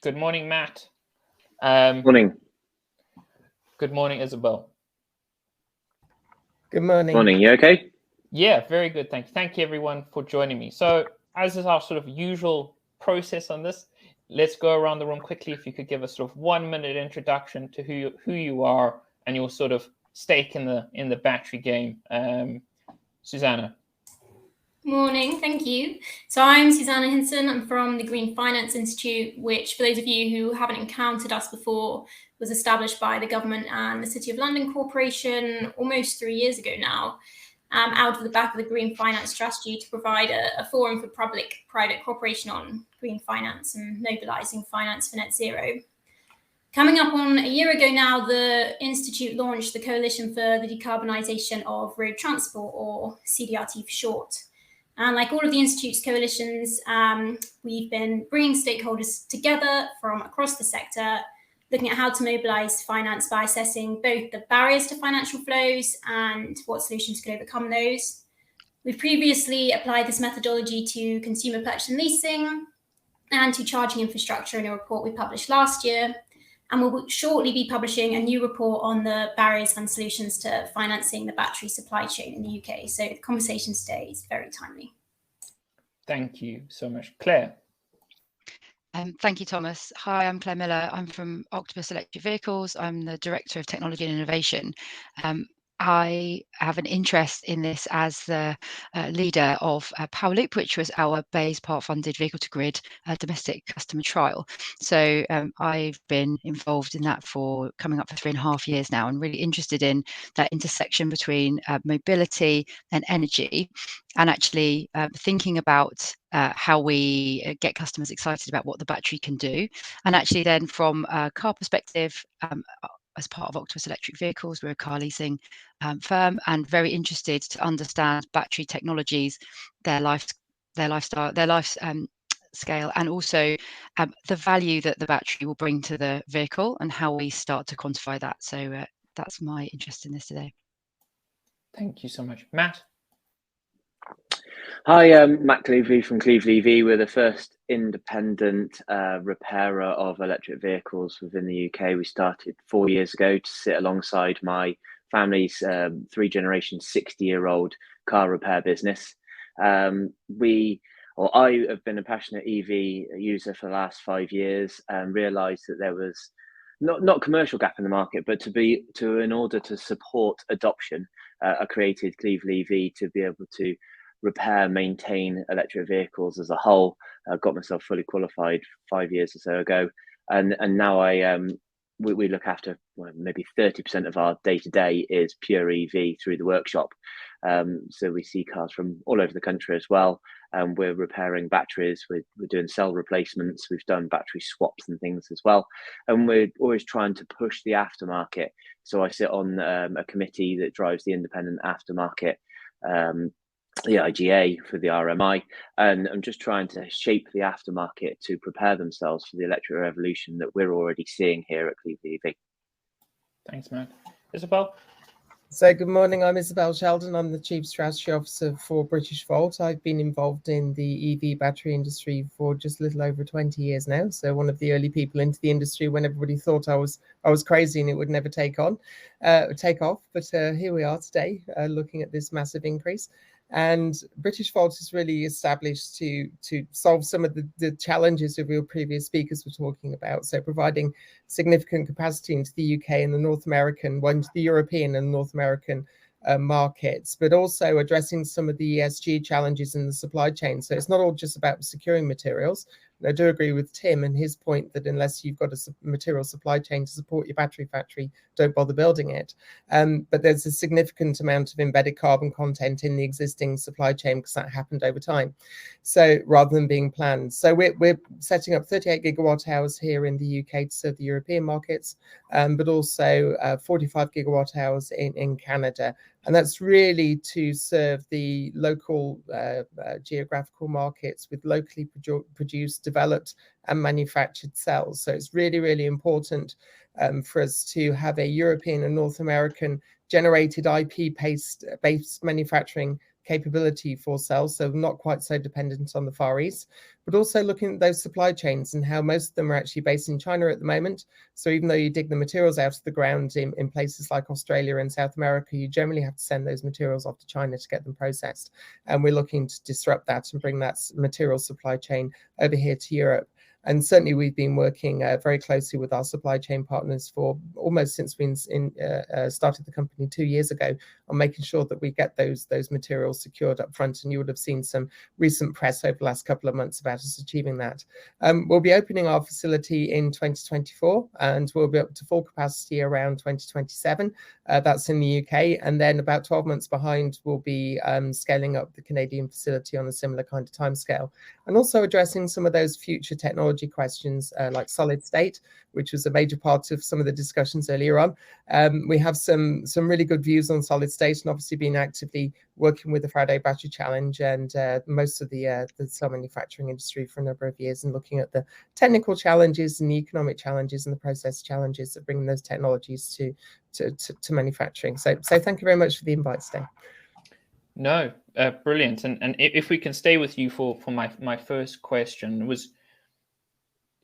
Good morning, Matt. Morning. Good morning, Isabel. Good morning. Morning. You okay? Yeah, very good. Thank you. Thank you, everyone, for joining me. So, as is our sort of usual process on this, let's go around the room quickly. If you could give a sort of 1 minute introduction to who you are and your sort of stake in the battery game. Susanna. Morning, thank you. So I'm Susanna Hinson. I'm from the Green Finance Institute, which, for those of you who haven't encountered us before, was established by the government and the City of London Corporation almost 3 years ago now, out of the back of the Green Finance Strategy to provide a forum for public-private cooperation on green finance and mobilising finance for net zero. Coming up on a year ago now, the Institute launched the Coalition for the Decarbonisation of Road Transport, or CDRT for short. And like all of the Institute's coalitions, we've been bringing stakeholders together from across the sector, looking at how to mobilise finance by assessing both the barriers to financial flows and what solutions could overcome those. We've previously applied this methodology to consumer purchase and leasing and to charging infrastructure in a report we published last year. And we'll shortly be publishing a new report on the barriers and solutions to financing the battery supply chain in the UK. So the conversation today is very timely. Thank you so much. Claire. Thank you, Thomas. Hi, I'm Claire Miller. I'm from Octopus Electric Vehicles. I'm the Director of Technology and Innovation. I have an interest in this as the leader of Powerloop, which was our BEIS part-funded vehicle-to-grid domestic customer trial. So I've been involved in that for coming up for 3.5 years now, and really interested in that intersection between mobility and energy, and actually thinking about how we get customers excited about what the battery can do. And actually then from a car perspective, as part of Octopus Electric Vehicles, we're a car leasing firm, and very interested to understand battery technologies, their life scale, and also the value that the battery will bring to the vehicle and how we start to quantify that. So that's my interest in this today. Thank you so much. Matt. Hi, I'm Matt Cleveley from Cleveley EV. We're the first independent repairer of electric vehicles within the UK. We started 4 years ago to sit alongside my family's 3-generation, 60-year-old car repair business. I have been a passionate EV user for the last 5 years and realised that there was not commercial gap in the market, but in order to support adoption, I created Cleveley EV to be able to repair, maintain electric vehicles as a whole. I got myself fully qualified 5 years or so ago, and now we look after maybe 30% of our day-to-day is pure EV through the workshop. So we see cars from all over the country as well. We're repairing batteries, we're doing cell replacements, we've done battery swaps and things as well. And we're always trying to push the aftermarket. So I sit on a committee that drives the independent aftermarket, the IGA for the RMI, and I'm just trying to shape the aftermarket to prepare themselves for the electric revolution that we're already seeing here at Cleveley EV. Thanks, Matt. Isabel? So good morning, I'm Isabel Sheldon. I'm the Chief Strategy Officer for British Volt. I've been involved in the EV battery industry for just a little over 20 years now. So one of the early people into the industry when everybody thought I was crazy and it would never take off. But here we are today looking at this massive increase. And British Volt is really established to solve some of the challenges that your previous speakers were talking about. So providing significant capacity into the UK and the the European and North American markets, but also addressing some of the ESG challenges in the supply chain. So it's not all just about securing materials. And I do agree with Tim and his point that unless you've got a material supply chain to support your battery factory, don't bother building it. But there's a significant amount of embedded carbon content in the existing supply chain because that happened over time. So rather than being planned. So we're setting up 38 gigawatt hours here in the UK to serve the European markets, but also 45 gigawatt hours in Canada. And that's really to serve the local geographical markets with locally produced, developed and manufactured cells. So it's really, really important for us to have a European and North American generated IP-based manufacturing capability for cells, so not quite so dependent on the Far East, but also looking at those supply chains and how most of them are actually based in China at the moment. So even though you dig the materials out of the ground in places like Australia and South America, you generally have to send those materials off to China to get them processed. And we're looking to disrupt that and bring that material supply chain over here to Europe. And certainly we've been working very closely with our supply chain partners for almost since we started the company 2 years ago on making sure that we get those materials secured up front. And you would have seen some recent press over the last couple of months about us achieving that. We'll be opening our facility in 2024 and we'll be up to full capacity around 2027. That's in the UK. And then about 12 months behind, we'll be scaling up the Canadian facility on a similar kind of timescale. And also addressing some of those future technology questions like solid state, which was a major part of some of the discussions earlier on. We have some really good views on solid state and obviously been actively working with the Faraday Battery Challenge and most of the cell manufacturing industry for a number of years and looking at the technical challenges and the economic challenges and the process challenges of bringing those technologies to manufacturing. So thank you very much for the invite today. No, brilliant. And if we can stay with you for my first question was,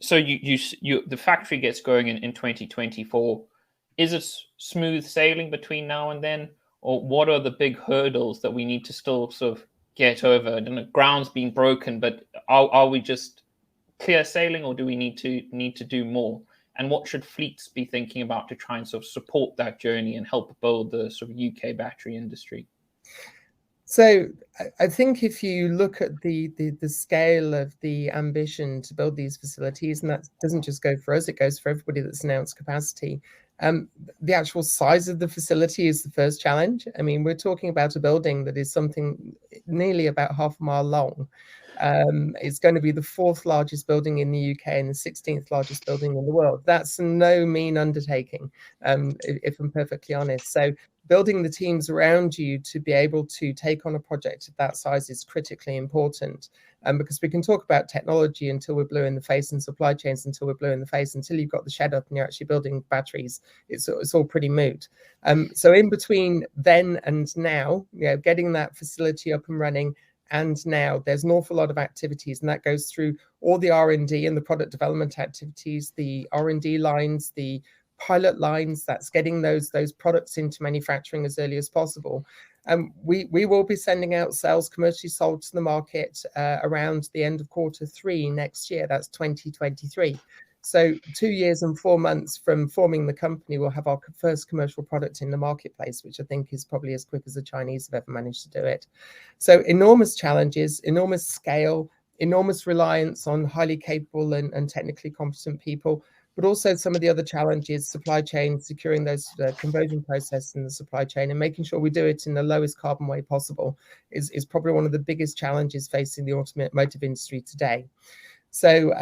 so you the factory gets going in 2024. Is it smooth sailing between now and then, or what are the big hurdles that we need to still sort of get over? I don't know, ground's been broken, but are we just clear sailing, or do we need to do more? And what should fleets be thinking about to try and sort of support that journey and help build the sort of UK battery industry? So I think if you look at the scale of the ambition to build these facilities, and that doesn't just go for us, it goes for everybody that's announced capacity. The actual size of the facility is the first challenge. I mean, we're talking about a building that is something nearly about half a mile long. It's going to be the 4th largest building in the UK and the 16th largest building in the world. That's no mean undertaking, if I'm perfectly honest. So building the teams around you to be able to take on a project of that size is critically important. Because we can talk about technology until we're blue in the face and supply chains until we're blue in the face. Until you've got the shed up and you're actually building batteries, it's all pretty moot. So in between then and now, getting that facility up and running, and now there's an awful lot of activities, and that goes through all the R&D and the product development activities, the R&D lines, the pilot lines, that's getting those products into manufacturing as early as possible. We will be sending out cells commercially sold to the market around the end of Q3 next year. That's 2023. So 2 years and 4 months from forming the company, we'll have our first commercial product in the marketplace, which I think is probably as quick as the Chinese have ever managed to do it. So enormous challenges, enormous scale, enormous reliance on highly capable and technically competent people, but also some of the other challenges, supply chain, securing those conversion process in the supply chain and making sure we do it in the lowest carbon way possible is probably one of the biggest challenges facing the automotive industry today. So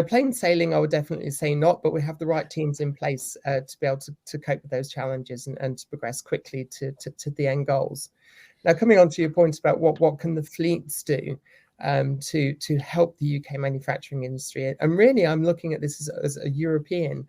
plain sailing, I would definitely say not, but we have the right teams in place to be able to cope with those challenges and to progress quickly to the end goals. Now, coming on to your point about what can the fleets do to help the UK manufacturing industry, and really I'm looking at this as a European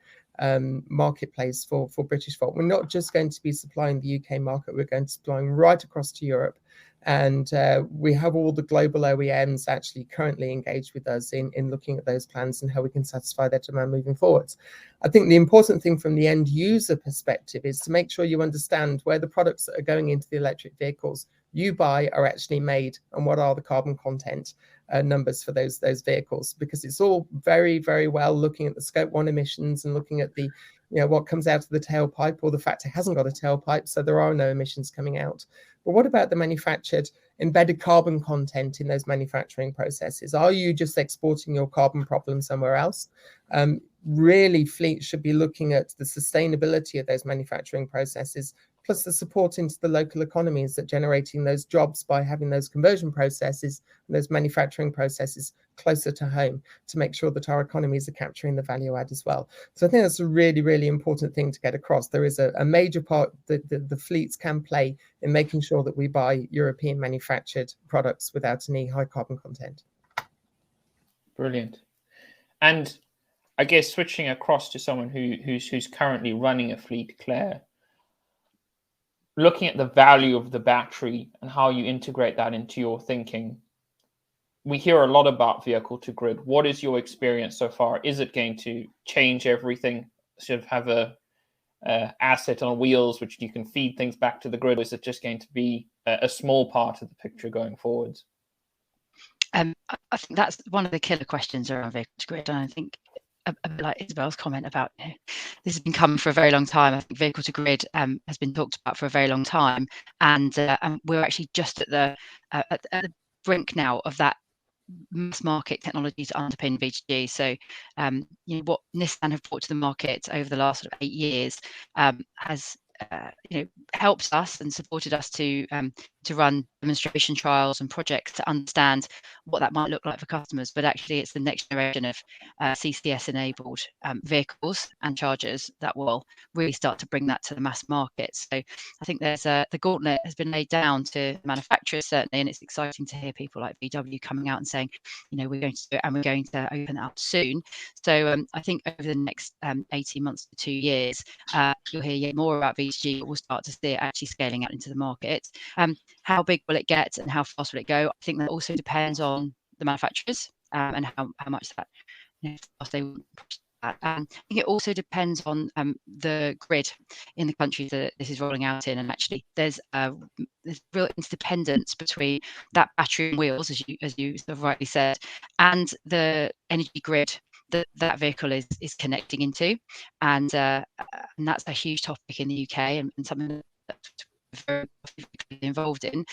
marketplace for Britishvolt. We're not just going to be supplying the UK market, we're going to be supplying right across to Europe. And we have all the global OEMs actually currently engaged with us in looking at those plans and how we can satisfy their demand moving forwards. I think the important thing from the end user perspective is to make sure you understand where the products that are going into the electric vehicles you buy are actually made and what are the carbon content numbers for those vehicles, because it's all very, very well looking at the scope 1 emissions and looking at the what comes out of the tailpipe, or the fact it hasn't got a tailpipe, so there are no emissions coming out. But what about the manufactured embedded carbon content in those manufacturing processes? Are you just exporting your carbon problem somewhere else? Really, fleets should be looking at the sustainability of those manufacturing processes plus the support into the local economies that generating those jobs by having those conversion processes and those manufacturing processes closer to home to make sure that our economies are capturing the value add as well. So I think that's a really, really important thing to get across. There is a major part that the fleets can play in making sure that we buy European manufactured products without any high carbon content. Brilliant. And I guess switching across to someone who's currently running a fleet, Claire, looking at the value of the battery and how you integrate that into your thinking, we hear a lot about vehicle to grid. What is your experience so far? Is it going to change everything? Sort of have a asset on wheels which you can feed things back to the grid, or is it just going to be a small part of the picture going forwards? I think that's one of the killer questions around vehicle to grid, and I think a bit like Isabel's comment about, you know, this has been coming for a very long time. I think vehicle to grid has been talked about for a very long time, and we're actually just at the brink now of that mass market technology to underpin V2G. So, you know, what Nissan have brought to the market over the last sort of 8 years has you know, helped us and supported us to run demonstration trials and projects to understand what that might look like for customers. But actually, it's the next generation of CCS-enabled vehicles and chargers that will really start to bring that to the mass market. So I think there's the gauntlet has been laid down to manufacturers, certainly, and it's exciting to hear people like VW coming out and saying, you know, we're going to do it and we're going to open that up soon. So I think over the next 18 months to 2 years, you'll hear yet more about V2G, but we'll start to see it actually scaling out into the market. How big will it get and how fast will it go? I think that also depends on the manufacturers and how much that, you know, fast they will push that. I think it also depends on the grid in the countries that this is rolling out in, and actually there's real interdependence between that battery and wheels, as you sort of rightly said, and the energy grid that vehicle is connecting into, and that's a huge topic in the UK and something that we're very involved in.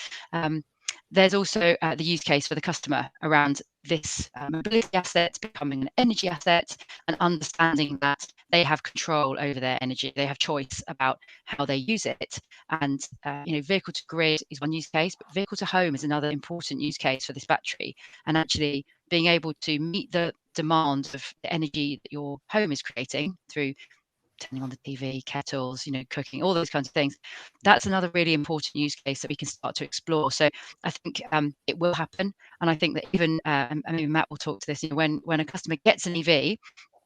There's also the use case for the customer around this mobility asset becoming an energy asset, and understanding that they have control over their energy, they have choice about how they use it. And you know, vehicle to grid is one use case, but vehicle to home is another important use case for this battery, and actually being able to meet the demand of the energy that your home is creating through turning on the TV, kettles, you know, cooking, all those kinds of things. That's another really important use case that we can start to explore. So I think it will happen, and I think that even and maybe Matt will talk to this. You know, when a customer gets an EV,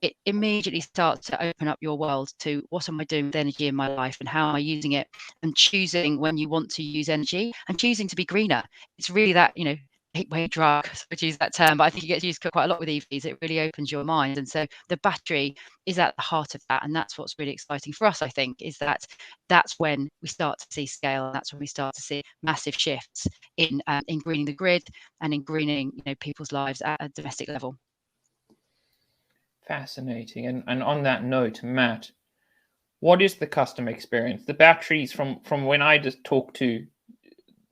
it immediately starts to open up your world to what am I doing with energy in my life and how am I using it, and choosing when you want to use energy and choosing to be greener. It's really that, you know, gateway drug, so to use that term, but I think it gets used quite a lot with EVs. It really opens your mind, and so the battery is at the heart of that, and that's what's really exciting for us. I think is that's when we start to see scale, and that's when we start to see massive shifts in greening the grid and in greening, you know, people's lives at a domestic level. Fascinating. And on that note, Matt, what is the customer experience? The batteries from when I just talk to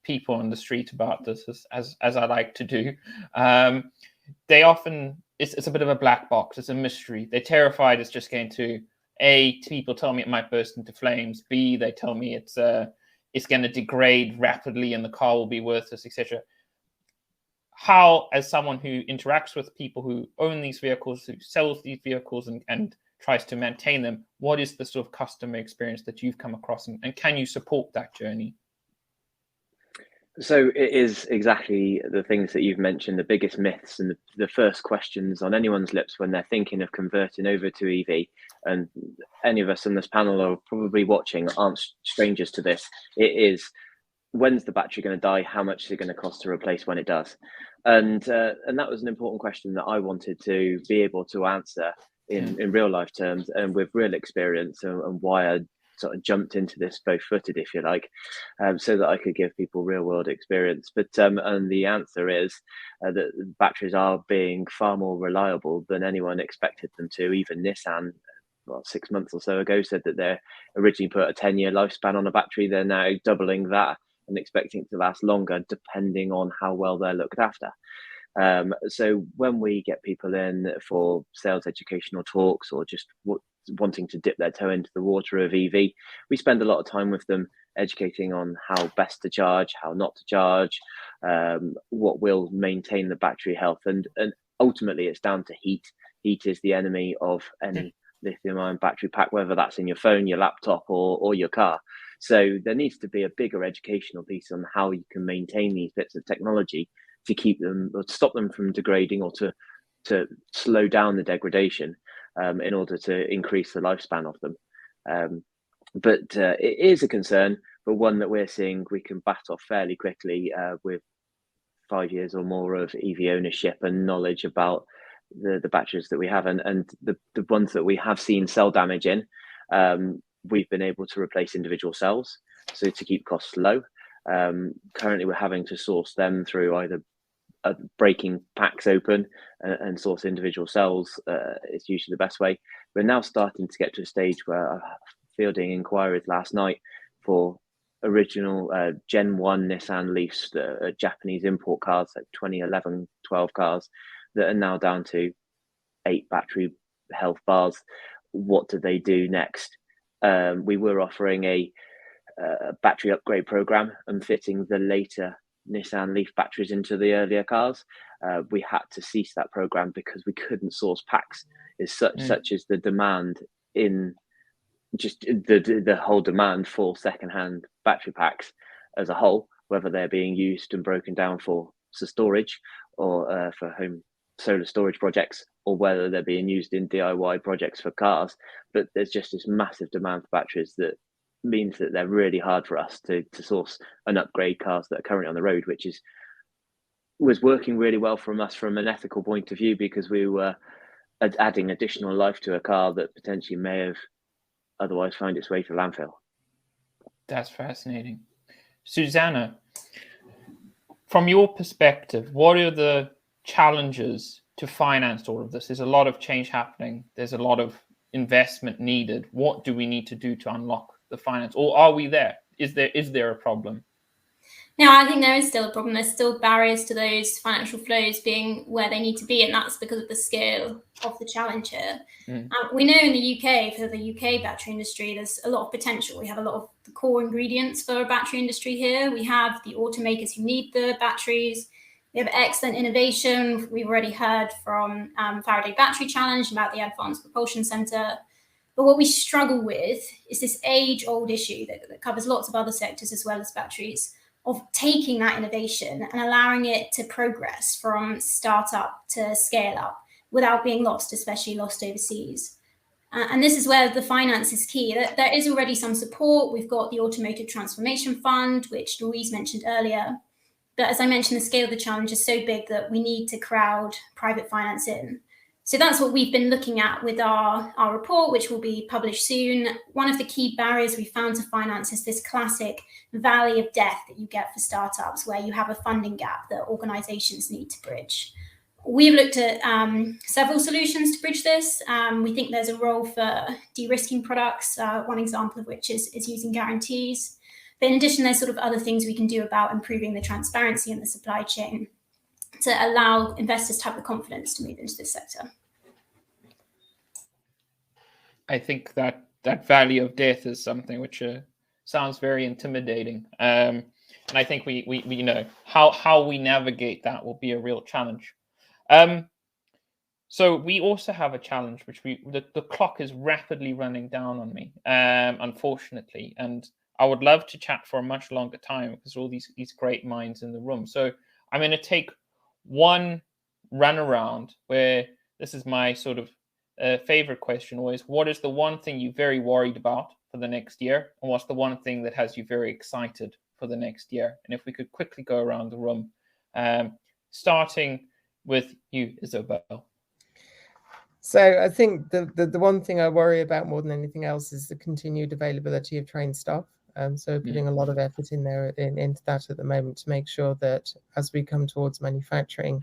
people on the street about this, as I like to do, they often, it's a bit of a black box. It's a mystery. They're terrified it's just going to, A, people tell me it might burst into flames. B, they tell me it's going to degrade rapidly and the car will be worthless, etc. How, as someone who interacts with people who own these vehicles, who sells these vehicles and tries to maintain them, what is the sort of customer experience that you've come across, and can you support that journey? So it is exactly the things that you've mentioned, the biggest myths and the first questions on anyone's lips when they're thinking of converting over to EV. And any of us on this panel are probably watching aren't strangers to this. It is, when's the battery going to die? How much is it going to cost to replace when it does? And that was an important question that I wanted to be able to answer in real life terms and with real experience, and why I sort of jumped into this both-footed, if you like, so that I could give people real-world experience. But and the answer is that batteries are being far more reliable than anyone expected them to. Even Nissan, well, 6 months or so ago, said that they originally put a 10-year lifespan on a battery. They're now doubling that and expecting it to last longer, depending on how well they're looked after. So when we get people in for sales educational talks or just wanting to dip their toe into the water of EV. We spend a lot of time with them educating on how best to charge, how not to charge, what will maintain the battery health, and ultimately it's down to heat. Heat is the enemy of any lithium-ion battery pack, whether that's in your phone, your laptop, or your car. So there needs to be a bigger educational piece on how you can maintain these bits of technology to keep them, or to stop them from degrading, or to slow down the degradation in order to increase the lifespan of them. But it is a concern, but one that we're seeing we can bat off fairly quickly with 5 years or more of EV ownership and knowledge about the batteries that we have, and the ones that we have seen cell damage in. We've been able to replace individual cells, so to keep costs low. Currently, we're having to source them through either breaking packs open and source individual cells. It's usually the best way. We're now starting to get to a stage where I'm fielding inquiries last night for original Gen 1 Nissan Leafs, the Japanese import cars, like 2011, 12 cars, that are now down to 8 battery health bars. What do they do next? We were offering a battery upgrade program and fitting the later Nissan Leaf batteries into the earlier cars. We had to cease that program because we couldn't source packs. Such as the demand in just the whole demand for secondhand battery packs as a whole, whether they're being used and broken down for storage or for home solar storage projects, or whether they're being used in DIY projects for cars. But there's just this massive demand for batteries that means that they're really hard for us to source and upgrade cars that are currently on the road, which was working really well from us from an ethical point of view, because we were adding additional life to a car that potentially may have otherwise found its way to landfill. That's fascinating. Susanna, from your perspective, what are the challenges to finance all of this? There's a lot of change happening. There's a lot of investment needed. What do we need to do to unlock the finance? Or are we there? Is there a problem? No, I think there is still a problem. There's still barriers to those financial flows being where they need to be, and that's because of the scale of the challenge here. We know in the UK, for the UK battery industry, there's a lot of potential. We have a lot of the core ingredients for a battery industry here. We have the automakers who need the batteries. We have excellent innovation. We've already heard from Faraday Battery Challenge about the Advanced Propulsion Centre. But what we struggle with is this age-old issue that covers lots of other sectors as well as batteries, of taking that innovation and allowing it to progress from startup to scale up without being lost, especially lost overseas. And this is where the finance is key. There is already some support. We've got the Automotive Transformation Fund, which Louise mentioned earlier. But as I mentioned, the scale of the challenge is so big that we need to crowd private finance in. So that's what we've been looking at with our report, which will be published soon. One of the key barriers we found to finance is this classic valley of death that you get for startups, where you have a funding gap that organizations need to bridge. We've looked at several solutions to bridge this. We think there's a role for de-risking products, one example of which is using guarantees. But in addition, there's sort of other things we can do about improving the transparency in the supply chain to allow investors to have the confidence to move into this sector. I think that valley of death is something which sounds very intimidating. And I think we know how we navigate that will be a real challenge. So we also have a challenge, which the clock is rapidly running down on me, unfortunately. And I would love to chat for a much longer time because all these great minds in the room. So I'm going to take one run around where this is my sort of favorite question always. What is the one thing you're very worried about for the next year? And what's the one thing that has you very excited for the next year? And if we could quickly go around the room, starting with you, Isabel. So I think the one thing I worry about more than anything else is the continued availability of trained staff. So putting a lot of effort in there into that at the moment to make sure that as we come towards manufacturing,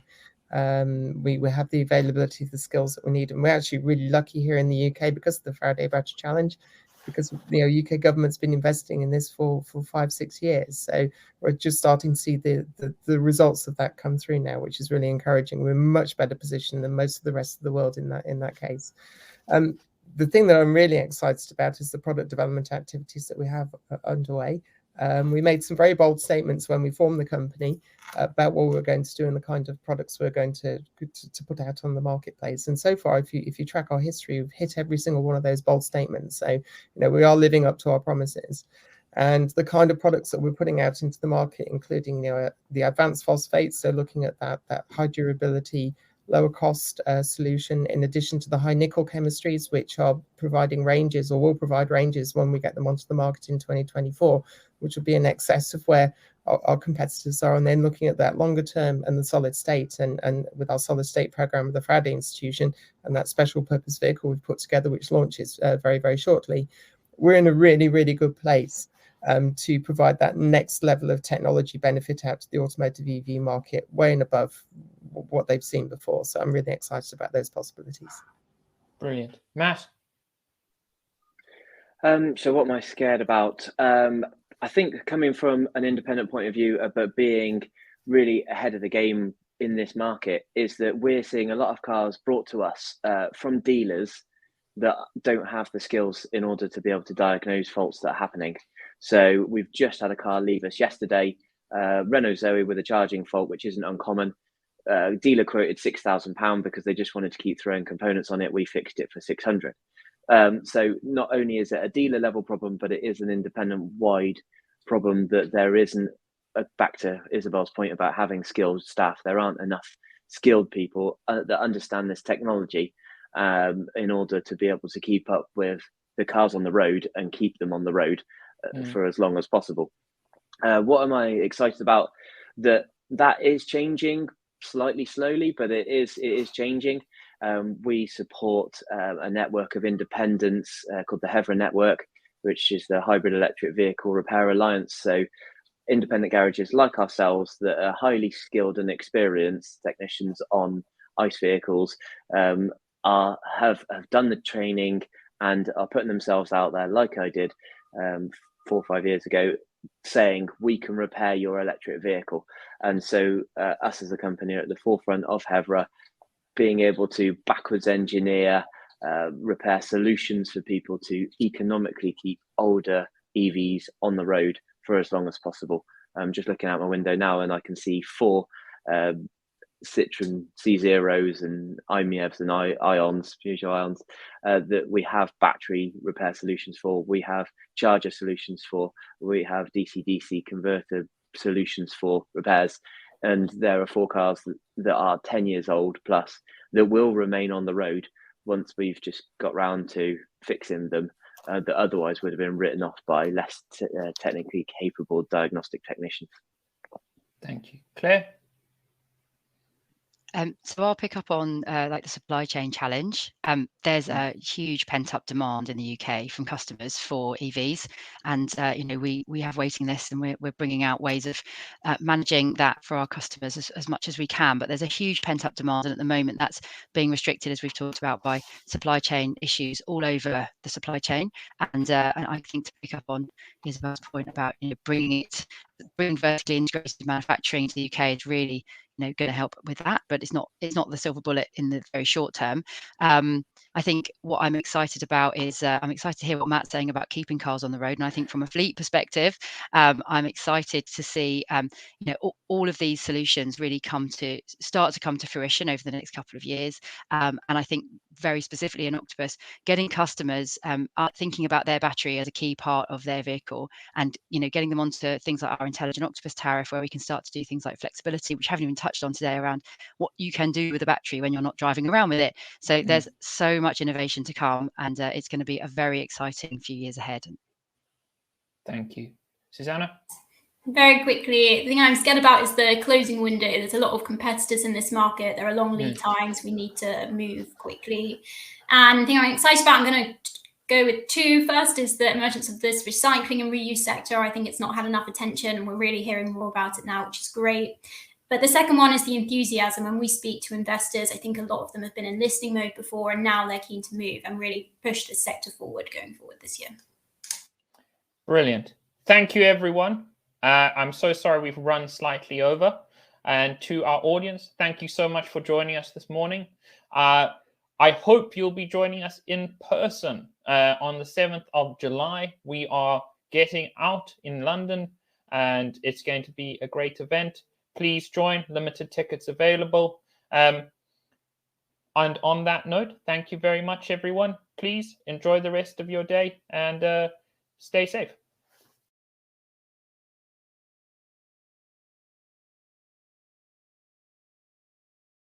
we have the availability of the skills that we need. And we're actually really lucky here in the UK because of the Faraday Battery Challenge, because UK government's been investing in this for 5-6 years. So we're just starting to see the results of that come through now, which is really encouraging. We're in a much better position than most of the rest of the world in that case. the thing that I'm really excited about is the product development activities that we have underway. We made some very bold statements when we formed the company about what we were going to do and the kind of products we're going to put out on the marketplace. And so far, if you track our history, we've hit every single one of those bold statements. So, we are living up to our promises. And the kind of products that we're putting out into the market, including the advanced phosphates, so looking at that high durability, lower cost solution, in addition to the high nickel chemistries, which are providing ranges or will provide ranges when we get them onto the market in 2024, which will be in excess of where our competitors are. And then looking at that longer term and the solid state, and with our solid state program with the Faraday Institution and that special purpose vehicle we've put together, which launches very, very shortly, we're in a really, really good place to provide that next level of technology benefit out to the automotive EV market, way and above what they've seen before. So I'm really excited about those possibilities. Brilliant. Matt? So what am I scared about? I think coming from an independent point of view, but being really ahead of the game in this market, is that we're seeing a lot of cars brought to us from dealers that don't have the skills in order to be able to diagnose faults that are happening. So we've just had a car leave us yesterday, Renault Zoe with a charging fault, which isn't uncommon. Dealer quoted £6,000 because they just wanted to keep throwing components on it. We fixed it for 600. So not only is it a dealer level problem, but it is an independent wide problem that there isn't, back to Isabel's point about having skilled staff, there aren't enough skilled people that understand this technology in order to be able to keep up with the cars on the road and keep them on the road for as long as possible. What am I excited about? That is changing slightly slowly, but it is changing. We support a network of independents called the HEVRA network, which is the Hybrid Electric Vehicle Repair Alliance. So independent garages like ourselves that are highly skilled and experienced technicians on ICE vehicles have done the training and are putting themselves out there, like I did 4 or 5 years ago, saying we can repair your electric vehicle. And so us as a company are at the forefront of HEVRA, being able to backwards engineer repair solutions for people to economically keep older EVs on the road for as long as possible. I'm just looking out my window now and I can see 4 Citroen C0s and iMIEVs and Ions, Peugeot Ions, that we have battery repair solutions for, we have charger solutions for, we have DC-DC converter solutions for repairs. And there are 4 cars that are 10 years old plus that will remain on the road once we've just got round to fixing them, that otherwise would have been written off by less technically capable diagnostic technicians. Thank you. Claire? So I'll pick up on like the supply chain challenge. There's a huge pent up demand in the UK from customers for EVs, and we have waiting lists, and we're bringing out ways of managing that for our customers as much as we can. But there's a huge pent up demand, and at the moment that's being restricted, as we've talked about, by supply chain issues all over the supply chain. And I think, to pick up on Isabel's point about bringing vertically integrated manufacturing to the UK is really going to help with that, but it's not the silver bullet in the very short term. I think what I'm excited about is I'm excited to hear what Matt's saying about keeping cars on the road, and I think from a fleet perspective, I'm excited to see all of these solutions really start to come to fruition over the next couple of years. And I think very specifically in Octopus, getting customers thinking about their battery as a key part of their vehicle, and getting them onto things like our intelligent Octopus tariff, where we can start to do things like flexibility, which haven't even touched on today, around what you can do with a battery when you're not driving around with it. So there's so much innovation to come, and it's going to be a very exciting few years ahead. Thank you. Susanna? Very quickly, the thing I'm scared about is the closing window. There's a lot of competitors in this market. There are long lead times. We need to move quickly. And the thing I'm excited about, I'm going to go with 2. First is the emergence of this recycling and reuse sector. I think it's not had enough attention, and we're really hearing more about it now, which is great. But the second one is the enthusiasm. When we speak to investors, I think a lot of them have been in listening mode before, and now they're keen to move and really push the sector forward going forward this year. Brilliant. Thank you, everyone. I'm so sorry we've run slightly over. And to our audience, thank you so much for joining us this morning. I I hope you'll be joining us in person on the 7th of July. We are getting out in London, and it's going to be a great event. Please join. Limited tickets available. And on that note, thank you very much, everyone. Please enjoy the rest of your day and stay safe.